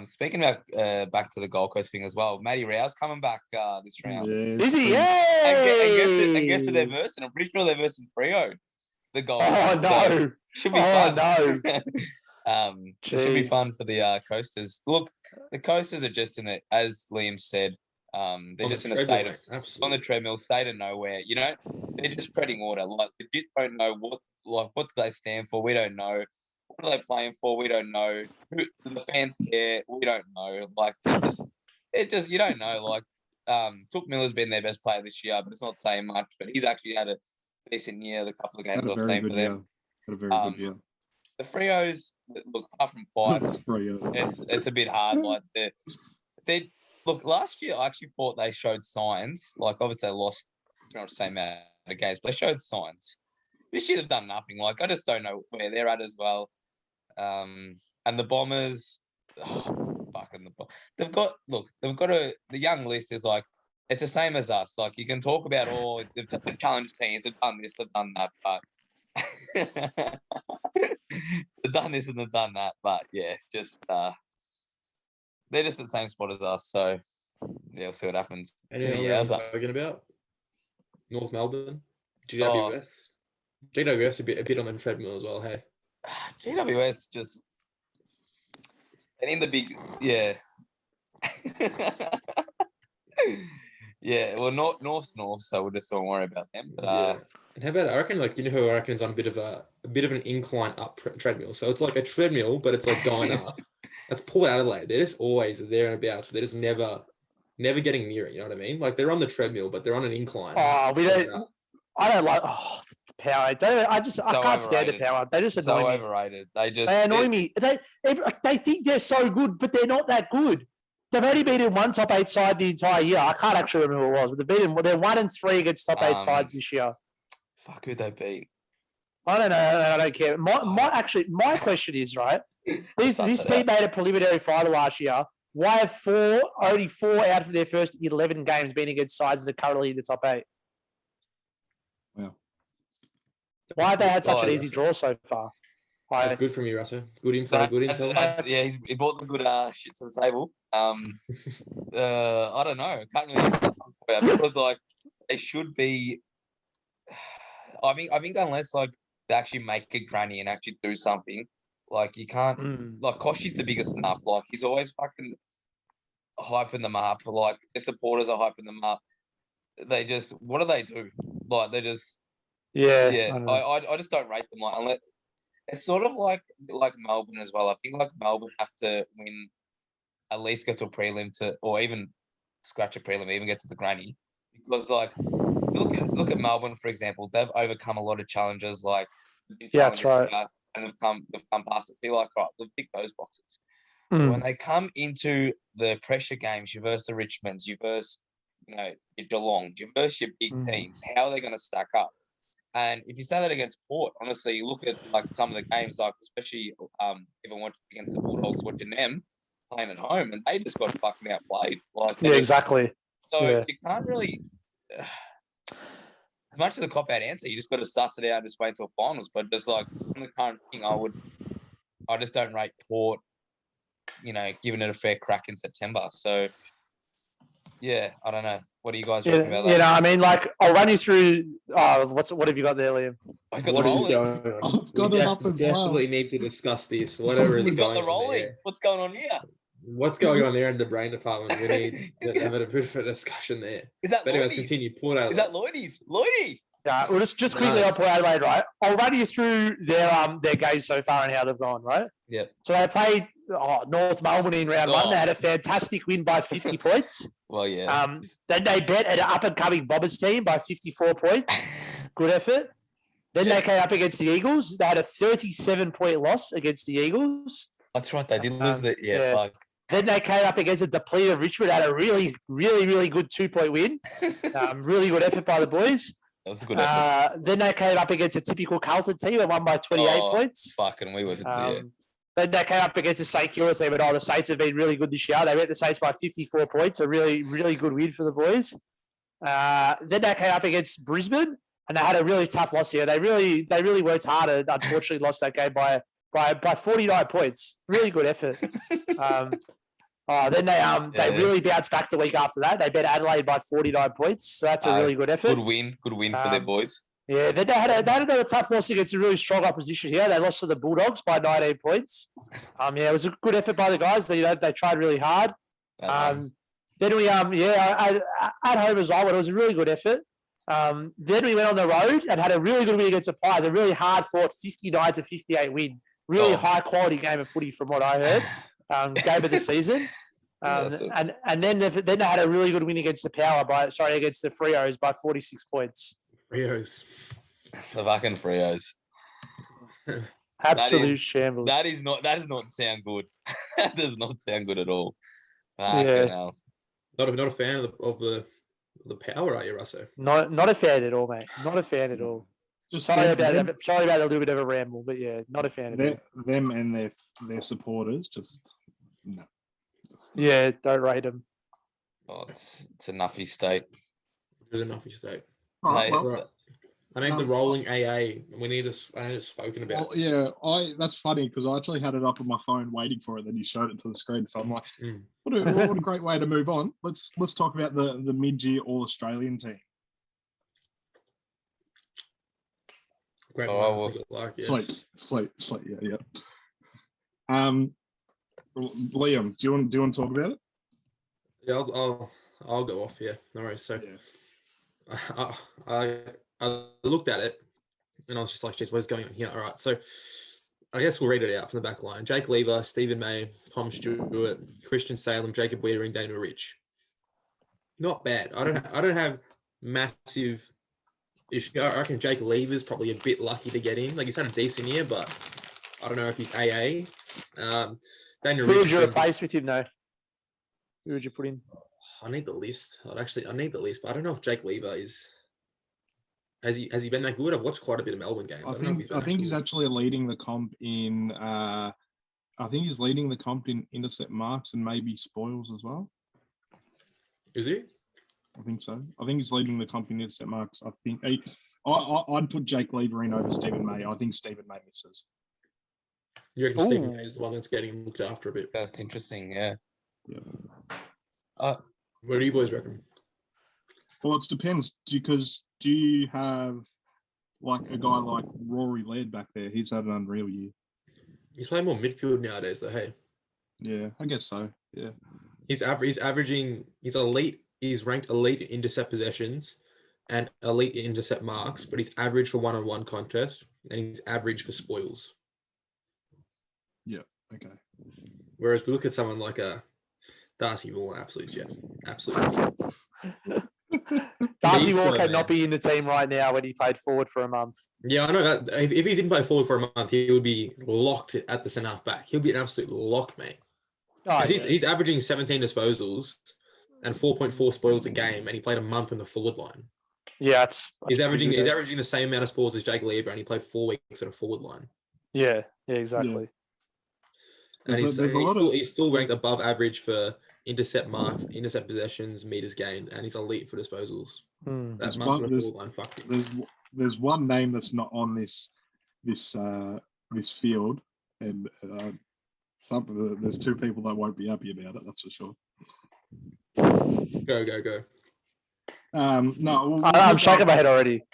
speaking about back to the Gold Coast thing as well, Matty Rowe's coming back this round. Yeah, is he? Yay! And guess who they're versing? I'm pretty sure they're versing Freo. The Gold Coast. No! So should be fun. No! It should be fun for the Coasters. Look, the Coasters are just in it, as Liam said. They're just in a state of on the treadmill, state of nowhere. You know, they're just treading water. Like, legit don't know what do they stand for. We don't know. What are they playing for? We don't know. Who the fans care? We don't know. Like, it just you don't know. Like, Took Miller's been their best player this year, but it's not saying much. But he's actually had a decent year. The couple of games I've seen for them. Had a very good year. The Freos, look, apart from 5, it's a bit hard. Like they look, last year I actually thought they showed signs. Like, obviously they lost not the same amount of games, but they showed signs. This year they've done nothing. Like, I just don't know where they're at as well. And the Bombers, they've got the young list is like, it's the same as us. Like, you can talk about they've challenged teams, they've done this, they've done that, but they've done this and they've done that. But yeah, just they're just at the same spot as us. So yeah, we'll see what happens. Anything else talking about? North Melbourne, GWS. GWS a bit on the treadmill as well. Hey, GWS just and in the big yeah. Well, North's North, so we'll just don't worry about them. But and how about I reckon who I reckon is on a bit of an incline up treadmill. So it's like a treadmill, but it's like going up. That's Port Adelaide. They're just always there and abouts, but they're just never getting near it. You know what I mean? Like, they're on the treadmill, but they're on an incline. Oh, we don't. I don't like the power. I can't stand the power. They just annoy me. So overrated. They annoy me. They think they're so good, but they're not that good. They've only beaten one top 8 side the entire year. I can't actually remember what it was, but they're 1-3 against top 8 sides this year. Fuck, who they beat? I don't know. I don't care. My question is, right, this team made a preliminary final last year. Why have only 4 out of their first 11 games been against sides that are currently in the top 8? Wow. Why have they had such an easy draw so far? That's good from you, Russell. Good info, good intel. He brought the good shit to the table. I don't know. Can't really answer that one for you because, like, they should be. I think unless like they actually make a granny and actually do something, like you can't. Like Koshi's the biggest enough. Like he's always fucking hyping them up. Like the supporters are hyping them up. They just what do they do? Like they just Yeah. I just don't rate them. Like unless it's sort of like Melbourne as well. I think like Melbourne have to win at least get to a prelim or even scratch a prelim, even get to the granny. Because like look at Melbourne, for example, they've overcome a lot of challenges like that's right. And they've come past it. Feel like right, they've ticked those boxes. Mm. When they come into the pressure games, you versus the Richmonds, you versus your Geelong, you versus your big teams, how are they going to stack up? And if you say that against Port, honestly, you look at like some of the games, like especially if I went against the Bulldogs, watching them playing at home, and they just got fucking outplayed. Like exactly. So you can't really, as much as a cop out answer, you just got to suss it out and just wait until finals. But just like on the current thing, I just don't rate Port, giving it a fair crack in September. So yeah, I don't know. What do you guys reckon about that? I mean, like I'll run you through. What have you got there, Liam? He's got the rolling. I've got it up as well. Definitely need to discuss this. Whatever is He's going got the rolling. on What's going on here? What's going on there in the brain department? We need to have a bit of a discussion there. Is that Lloydie's? continue. Port Adelaide. Is that Lloydie's? Lloydie. Yeah, well, just quickly on Port Adelaide, right? I'll run you through their games so far and how they've gone, right? Yep. So they played North Melbourne in round one. They had a fantastic win by 50 points. Well, yeah. Then they bet an up-and-coming Bombers team by 54 points. Good effort. Then they came up against the Eagles. They had a 37-point loss against the Eagles. That's right. They did lose it. Yeah, fuck. Then they came up against a depleted Richmond. Had a really, really, really good 2-point win. Really good effort by the boys. That was a good effort. Then they came up against a typical Carlton team and won by 28 points. Fucking we were. Then they came up against the St Kilda team, but the Saints have been really good this year. They beat the Saints by 54 points, a really, really good win for the boys. Then they came up against Brisbane, and they had a really tough loss here. They really worked hard and unfortunately lost that game by 49 points. Really good effort. Then they really bounced back the week after that. They beat Adelaide by 49 points, so that's a really good effort. Good win for their boys. Yeah, then they had another tough loss against a really strong opposition here. They lost to the Bulldogs by 19 points. It was a good effort by the guys. They tried really hard. Then we at home as well, but it was a really good effort. Then we went on the road and had a really good win against the Pies. A really hard fought 59-58 win. Really high quality game of footy from what I heard. Game of the season. And then they had a really good win against the against the Freos by 46 points. Freos. The fucking Freos. Absolute shambles. That does not sound good. That does not sound good at all. Not a fan of the power, are you, Russo? Not a fan at all, mate. Not a fan at all. Sorry about a little bit of a ramble, but yeah, not a fan of it. Them and their supporters just no. Yeah, don't rate them. Oh, it's a nuffy state. It's a nuffy state. Right. I need the rolling AA. I need it spoken about. Well, yeah, that's funny because I actually had it up on my phone waiting for it. Then you showed it to the screen, so I'm like, what a great way to move on. Let's talk about the mid-year All Australian team. Great. Sleep. Yeah. Liam, do you want to talk about it? Yeah, I'll go off. Yeah, no worries. So, I looked at it and I was just like, geez, what's going on here? All right, so I guess we'll read it out from the back line. Jake Lever, Stephen May, Tom Stewart, Christian Salem, Jacob Wiedering, Daniel Rich. Not bad. I don't have massive issue. I reckon Jake Lever's probably a bit lucky to get in. Like he's had a decent year, but I don't know if he's AA. Daniel Who Rich would you replace with him though? Who would you put in? I need the list. I need the list, but I don't know if Jake Lever is. Has he been that good? I've watched quite a bit of Melbourne games. I think he's actually leading the comp in. I think he's leading the comp in intercept marks and maybe spoils as well. Is he? I think so. I think he's leading the comp in intercept marks. I think I'd put Jake Lever in over Stephen May. I think Stephen May misses. You reckon Stephen May is the one that's getting looked after a bit? That's interesting. Yeah. What do you boys reckon? Well, it depends because do you have like a guy like Rory Laird back there. He's had an unreal year. He's playing more midfield nowadays, though. Hey, Yeah, I guess so. Yeah. he's averaging. He's elite. He's ranked elite in intercept possessions and elite in intercept marks, but he's average for one-on-one contest and he's average for spoils. Okay. Whereas we look at someone like Darcy Moore, absolute gem, absolute gem. Darcy He's Moore so cannot man. be in the team right now when he played forward for a month. Yeah, I know that. If he didn't play forward for a month, he would be locked at the centre half back. He'll be an absolute lock, mate. Oh, He's averaging 17 disposals and 4.4 spoils a game, and he played a month in the forward line. yeah, that's He's pretty good, averaging eh? the same amount of spoils as Jake Lever, and he played 4 weeks in a forward line. Yeah, exactly. And he's still ranked of above average for intercept marks, intercept possessions, meters gained, and he's elite for disposals. Hmm. That month in the forward line, fuck him. there's one name that's not on this field, and there's two people that won't be happy about it. That's for sure. Go. No, I'm shaking my head already.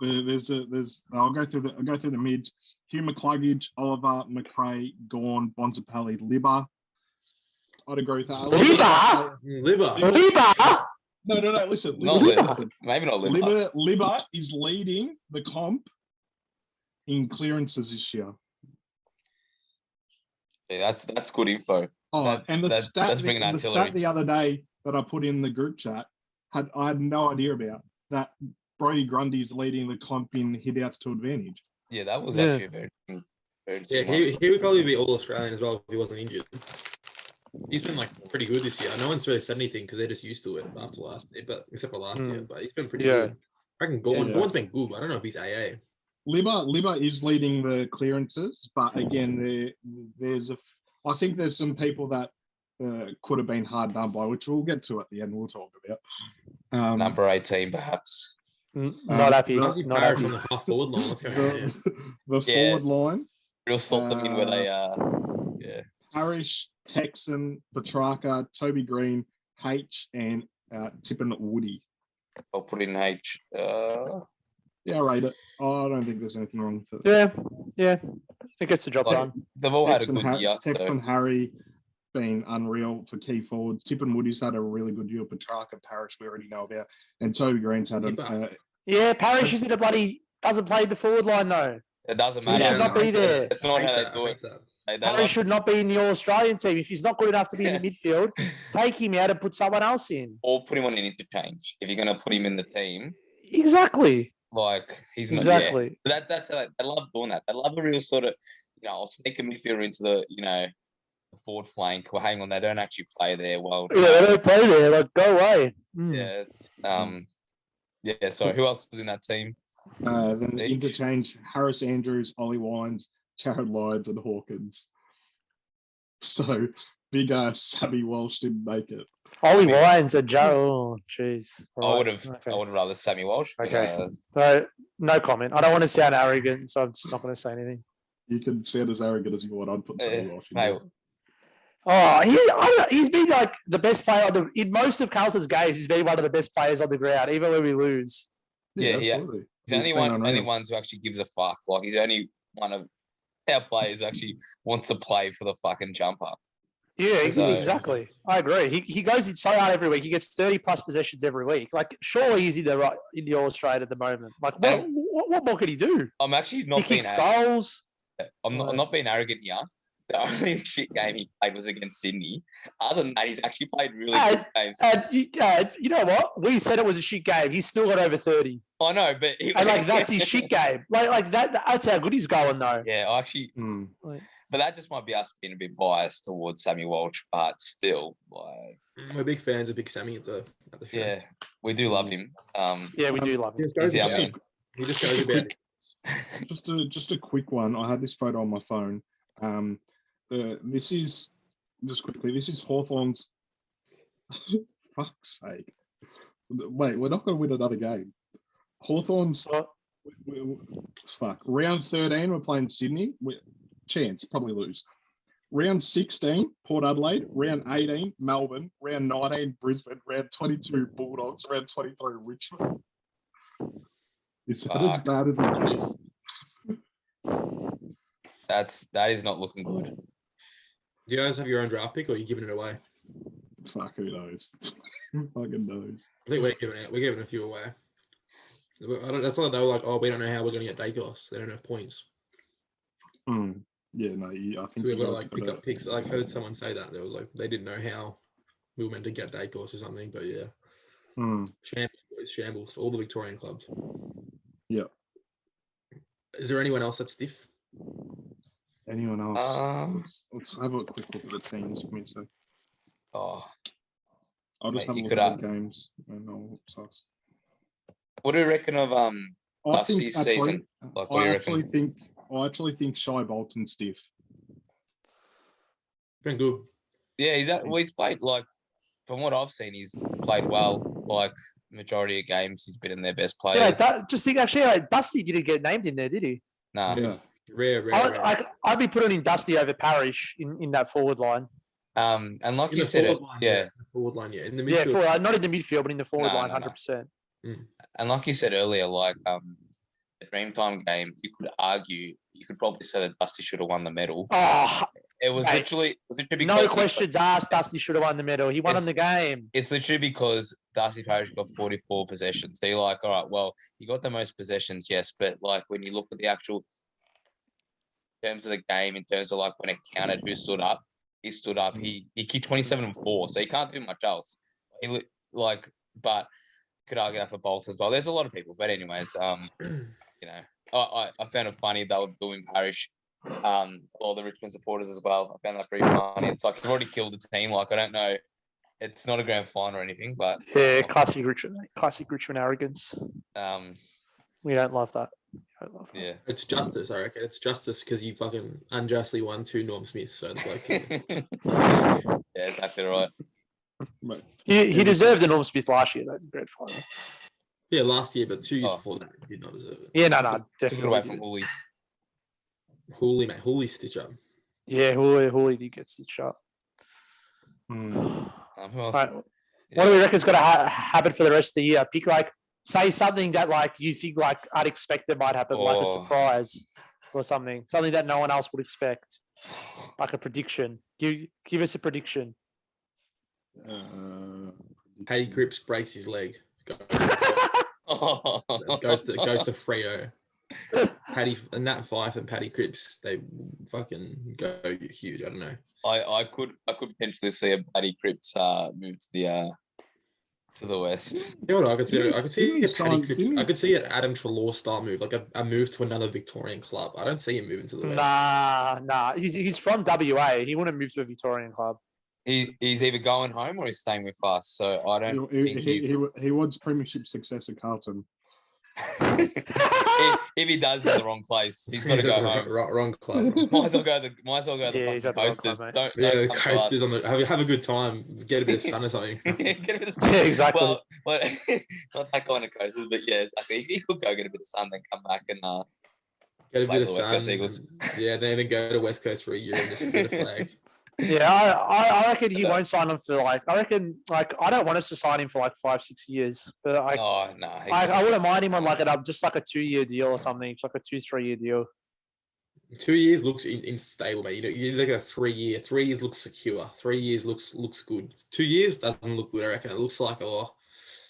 I'll go through the mids. Hugh McCluggage, Oliver, McRae, Gawn, Bontempelli, Libba. I'd agree with that. Libba? No. Listen. Not Libba. Maybe not Libba. Libba is leading the comp in clearances this year. Yeah, that's good info. Oh, and the stat the other day that I put in the group chat I had no idea about that. Brody Grundy's leading the comp in hit-outs to advantage. Yeah, that was actually a very Yeah, he would probably be All-Australian as well if he wasn't injured. He's been pretty good this year. No one's really said anything because they're just used to it after last year, except for last year. But he's been pretty good. I reckon Gawn's been good. I don't know if he's AA. Libba is leading the clearances, but again, I think there's some people that could have been hard done by, which we'll get to at the end. We'll talk about. Number 18, perhaps. Not happy. How's he Paris on the half forward line? What's going on there? The forward line. Real slot them in where they Parrish, Texan, Petrarca, Toby Green, H, and Tippin Woody. I'll put in H. Yeah, I rate it. I don't think there's anything wrong with it. Yeah. It gets the job done. They've all had a good year. Tex and Harry been unreal for key forwards. Tippin Woody's had a really good year. Petrarca, Parrish, we already know about. And Toby Green's had Parrish is in a doesn't play the forward line though. It doesn't He matter. should not be there. It's not how they do it. Parrish should not be in the All-Australian team. If he's not good enough to be in the midfield, take him out and put someone else in. Or put him on an interchange if you're going to put him in the team. Exactly. He's not. Exactly. Yeah. That's I love doing that. I love a real sort of, I'll sneak a midfielder into the, the forward flank. Well, hang on, they don't actually play there. Well, yeah, they don't play there. Go away. Yeah, it's So who else was in that team? Then the interchange: Harris Andrews, Ollie Wines, Jared Lyons, and Hawkins. So big Sammy Walsh didn't make it. Ollie Wines and Jared. Oh, jeez. I would have rather Sammy Walsh. Okay. No comment. I don't want to sound arrogant, so I'm just not going to say anything. You can sound as arrogant as you want. I'd put Sammy Walsh in. He's been the best player in most of Carlton's games. He's been one of the best players on the ground, even when we lose. Yeah. He's only one who actually gives a fuck. He's only one of our players who actually wants to play for the fucking jumper. Yeah, exactly. I agree. He goes in so hard every week. He gets 30 plus possessions every week. Surely he's in the All-Australian at the moment. What more can he do? I'm actually not. He kicks goals. I'm not being arrogant here. The only shit game he played was against Sydney. Other than that, he's actually played really good games. And you know what? We said it was a shit game. He's still got over 30. I know, but that's his shit game. That's how good he's going though. Yeah, actually. But that just might be us being a bit biased towards Sammy Walsh, but still, we're big fans of Big Sammy at the show. Yeah, we do love him. We do love him. He's our man. He just goes about it. Just a quick one. I had this photo on my phone. This is Hawthorn's. Fuck's sake! Wait, we're not going to win another game. Hawthorn's. Round 13, we're playing Sydney. Chance, probably lose. Round 16, Port Adelaide. Round 18, Melbourne. Round 19, Brisbane. Round 22, Bulldogs. Round 23, Richmond. Is that as bad as it gets? That is not looking good. Do you guys have your own draft pick, or are you giving it away? Fuck, who knows? Who fucking knows? I think we're giving a few away. That's like they were like, oh, we don't know how we're going to get Dacos. They don't have points. Yeah, no, I think So we were like pick up picks. I've heard someone say that there was like they didn't know how we were meant to get Dacos or something. But yeah, shambles. All the Victorian clubs. Yeah. Is there anyone else that's stiff? Anyone else? Let's have a quick look at the teams. Give me a sec. I'll just have a look at the games and I'll suss. What do you reckon of Dusty's season? Like, what do you reckon? I actually think Shy Bolton's stiff. Been good. Yeah, he's played, like, from what I've seen, he's played well. Like, majority of games, he's been in their best players. Yeah, just think actually, Dusty didn't get named in there, did he? Nah. Yeah. Rare. I'd be putting in Dusty over Parrish in that forward line. And like you said, forward line, yeah. In the midfield. Yeah, not in the midfield, but in the forward line, 100%. And like you said earlier, like the Dreamtime game, you could probably say that Dusty should have won the medal. Oh, it was literally because no questions asked. Dusty should have won the medal. He won on the game. It's literally because Darcy Parish got 44 possessions. So you're like, all right, well, you got the most possessions, yes, but like when you look at the actual in terms of the game, in terms of like when it counted, who stood up, he stood up. He kicked 27 and 4, so he can't do much else. But could argue that for Bolts as well. There's a lot of people, but anyways, I found it funny they were doing Parish, all the Richmond supporters as well. I found that pretty funny. It's like you've already killed the team. Like I don't know, it's not a grand final or anything, but yeah, classic Richmond arrogance. We don't love that. Yeah, it's justice. I reckon it's justice because you fucking unjustly won 2 Norm Smiths. So it's like, yeah, exactly right. He deserved the Norm Smith last year, though, grand final. Yeah, last year, but 2 years before that, he did not deserve it. Yeah, no, definitely. Took it away from Hooley. Mate. Hooley stitch up. Yeah, Hooley did get stitched up. Right. What do we reckon's got to happen for the rest of the year? Pick say something that like you think like unexpected might happen, like a surprise or something that no one else would expect, like a prediction. Give us a prediction. Paddy Grips breaks his leg. Goes to Freo. Paddy and Nat Fife and Paddy Cripps, they fucking go huge. I don't know. I could potentially see a Paddy Cripps move to the west. You know what I could see? I could see an Adam Treloar style move, like a move to another Victorian club. I don't see him moving to the west. Nah. He's from WA. He wouldn't move to a Victorian club. He's either going home or he's staying with us. So I don't think he wants premiership success at Carlton. if he does in the wrong place, he's got to go home. Wrong club. Might as well go to the Coasters. Club, don't Coasters on the have a good time. Get a bit of sun or something. Yeah, exactly. Well, not that kind of Coasters, but yeah, exactly. He could go get a bit of sun, then come back and get a bit of sun. West Coast Eagles. Yeah, then go to West Coast for a year and just get a flag. Yeah, I reckon he won't sign him for I don't want us to sign him for 5-6 years, but I wouldn't mind him on just like a 2-year deal or something. It's like a 2-3 year deal. 2 years looks unstable, mate. You look at a 3 year. 3 years looks secure. 3 years looks good. 2 years doesn't look good. I reckon it looks like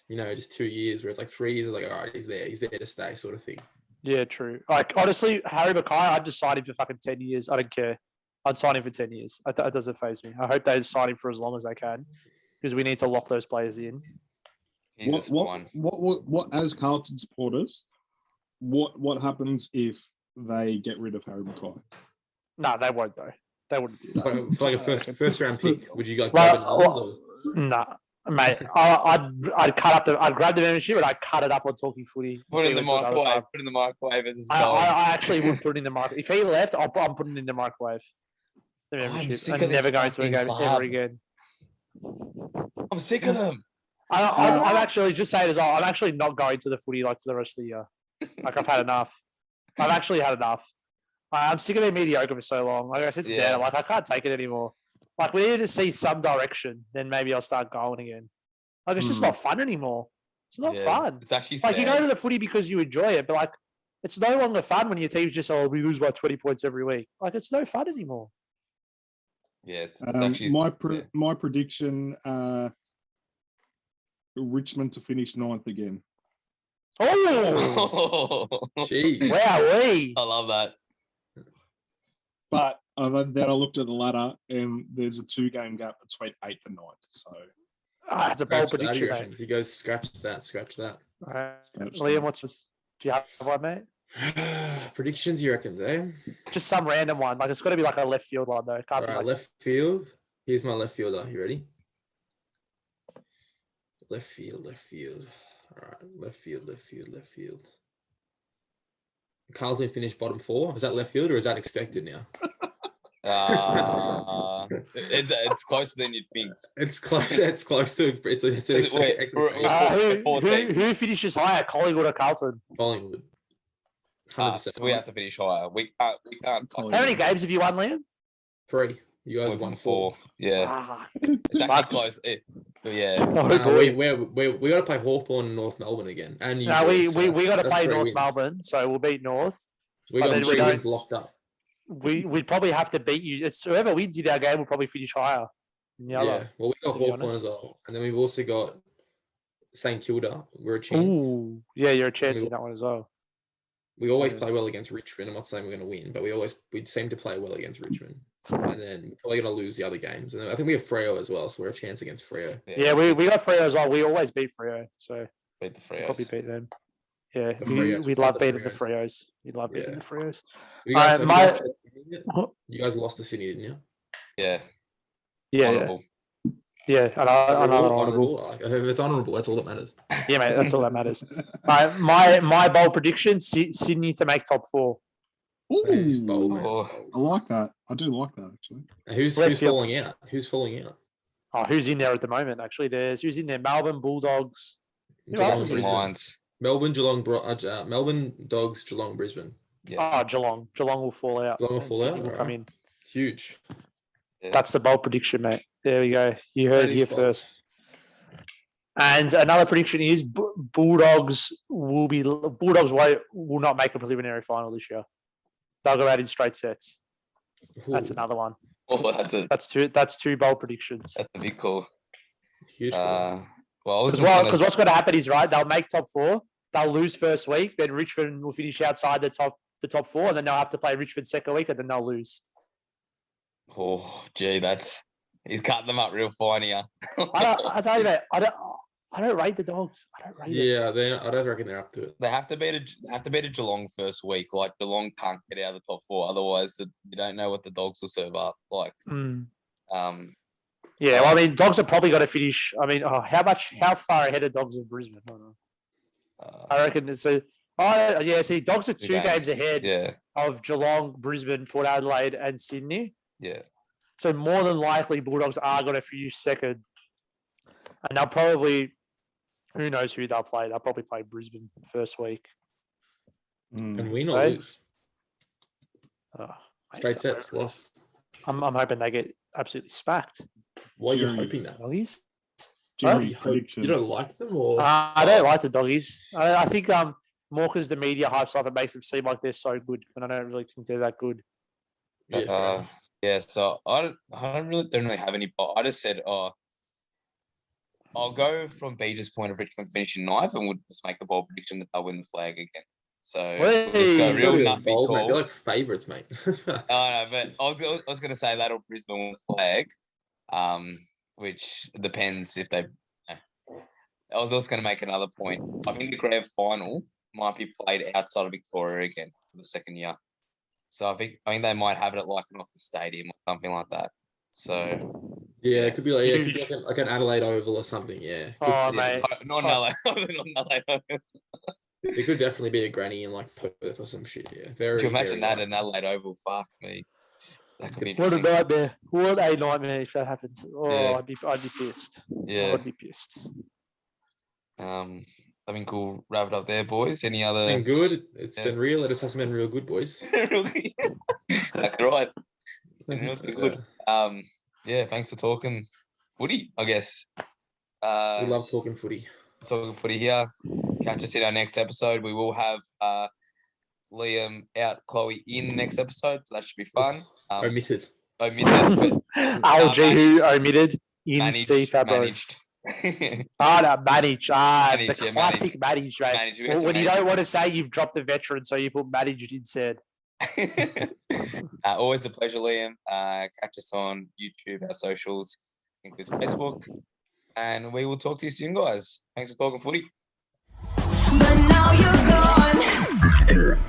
just 2 years. Where it's like 3 years is like, all right, he's there to stay, sort of thing. Yeah, true. Like honestly, Harry Mackay, I'd just sign him for fucking 10 years. I don't care. I'd sign him for 10 years. It doesn't faze me. I hope they sign him for as long as they can because we need to lock those players in. What as Carlton supporters, what happens if they get rid of Harry Mackay? No, they won't though. They wouldn't do that. For like a first round pick, would you go? Nah, mate. I'd grab the membership and I'd cut it up on Talking Footy. Put it in the microwave. Put it in the microwave. I actually would put it in the microwave. If he left, I'm putting it in the microwave. The membership. I'm never going to a game ever again. I'm sick of them. I'm actually just saying as well. I'm actually not going to the footy for the rest of the year. I've had enough. I've actually had enough. I'm sick of being mediocre for so long. Like I said to Dan, I can't take it anymore. We need to see some direction. Then maybe I'll start going again. It's just not fun anymore. It's not fun. It's actually Like, sad. you go to the footy because you enjoy it, but like, it's no longer fun when your team's just, oh, we lose by 20 points every week. Like, it's no fun anymore. Yeah, it's actually my prediction. Richmond to finish 9th again. Oh, Jeez. wowee. I love that. But then I looked at the ladder, and there's a 2-game gap between 8th and 9th. So It's a bold Scratch that, prediction, he mate. reckons. He goes, scratch that. All right. Scratch Liam, that. what's this? Do you have one, mate? Predictions, you reckon, eh? Just some random one. Like, it's got to be like a left field one, though. It can't All be right, like, left field. Here's my left fielder. You ready? Left field. All right, left field. Carlton finished bottom 4. Is that left field or is that expected now? It's closer than you'd think. It's close. It's close to. who finishes higher, Collingwood or Carlton? Collingwood. 100%. We have to finish higher. We can't. How many games have you won, Liam? 3. You guys won 4. Yeah, it's actually close. Yeah. We got to play Hawthorn and North Melbourne again. And we got to play North Melbourne, so we'll beat North. We got 3 wins locked up. We'd probably have to beat you. It's whoever wins in our game will probably finish higher. Yeah, well, we got Hawthorn as well, and then we've also got St Kilda. We're a chance. Ooh, yeah, you're a chance in that one as well. We always play well against Richmond. I'm not saying we're going to win, but we seem to play well against Richmond. And then we're probably going to lose the other games. And then I think we have Freo as well, so we're a chance against Freo. Yeah, we got Freo as well. We always beat Freo, so beat the Freos. Probably beat them. Yeah, Freos. we love beating the Freos. We love beating the Freos. You guys lost to Sydney, didn't you? Yeah. Yeah. Yeah, honourable. If it's honourable, that's all that matters. Yeah, mate, that's all that matters. My bold prediction: Sydney to make top 4. Ooh, bold, man. I like that. I do like that actually. Who's falling out? Who's falling out? Oh, who's in there at the moment? Actually, who's in there? Melbourne Bulldogs. Lions. Melbourne, Melbourne Dogs, Geelong, Brisbane. Yeah. Oh, Geelong. Geelong will fall out. Geelong will fall out. Will come in. Huge. Yeah. That's the bold prediction, mate. There we go. You heard it here first. And another prediction is Bulldogs will not make a preliminary final this year. They'll go out in straight sets. Ooh. That's another one. Oh, that's two bold predictions. That's a big call. Huge. Because what's going to happen is, right, they'll make top 4. They'll lose first week. Then Richmond will finish outside the top 4, and then they'll have to play Richmond second week, and then they'll lose. Oh, gee, he's cutting them up real fine here. I tell you that I don't rate the Dogs. I don't reckon they're up to it. They have to beat a Geelong first week. Like, Geelong can't get out of the top 4. Otherwise, you don't know what the Dogs will serve up. Like, yeah, well, I mean, Dogs are probably going to finish. I mean, how far ahead of Dogs of Brisbane? I don't know. I reckon it's see, Dogs are 2 games ahead of Geelong, Brisbane, Port Adelaide, and Sydney. Yeah. So more than likely, Bulldogs are going to finish second, and they'll probably, who knows who they'll play? They'll probably play Brisbane first week. And win or lose? Straight sets, loss. I'm hoping they get absolutely smacked. Why are you hoping that? Doggies? You don't like them, or I don't like the Doggies. I think more because the media hypes up, it makes them seem like they're so good, and I don't really think they're that good. So I don't really have any. I just said, I'll go from Beej's point of Richmond finishing 9th, and we'll just make the bold prediction that they'll win the flag again. So we'll just go real nuffy call. They're like favourites, mate. I know, but I was going to say that'll Brisbane win the flag, which depends if they. I was also going to make another point. I think the grand final might be played outside of Victoria again for the second year. So I think they might have it at like an Optus Stadium or something like that. So it could be like an Adelaide Oval or something. Yeah. Oh, mate. Not LA. Not LA. It could definitely be a granny in like Perth or some shit. Yeah. Very. Could you imagine that in Adelaide Oval? Fuck me. That could be what a nightmare! What a nightmare if that happens. Oh, Yeah. I'd be pissed. Yeah. I'd be pissed. I think we'll wrap it up there, boys. Any other? Been good. It's been real. It just hasn't been real good, boys. Exactly right. It's been good. Thanks for talking footy, I guess. We love talking footy. Talking Footy here. Catch us in our next episode. We will have Liam out, Chloe in next episode, so that should be fun. Omitted. But LG who omitted in Steve Fabro. managed. No, managed. Managed, The yeah, classic managed, mate. Managed. We Well, got to when you manage. don't want to say you've dropped the veteran, so you put managed instead. Always a pleasure, Liam. Catch us on YouTube, our socials, includes Facebook. And we will talk to you soon, guys. Thanks for talking footy. But now you're gone.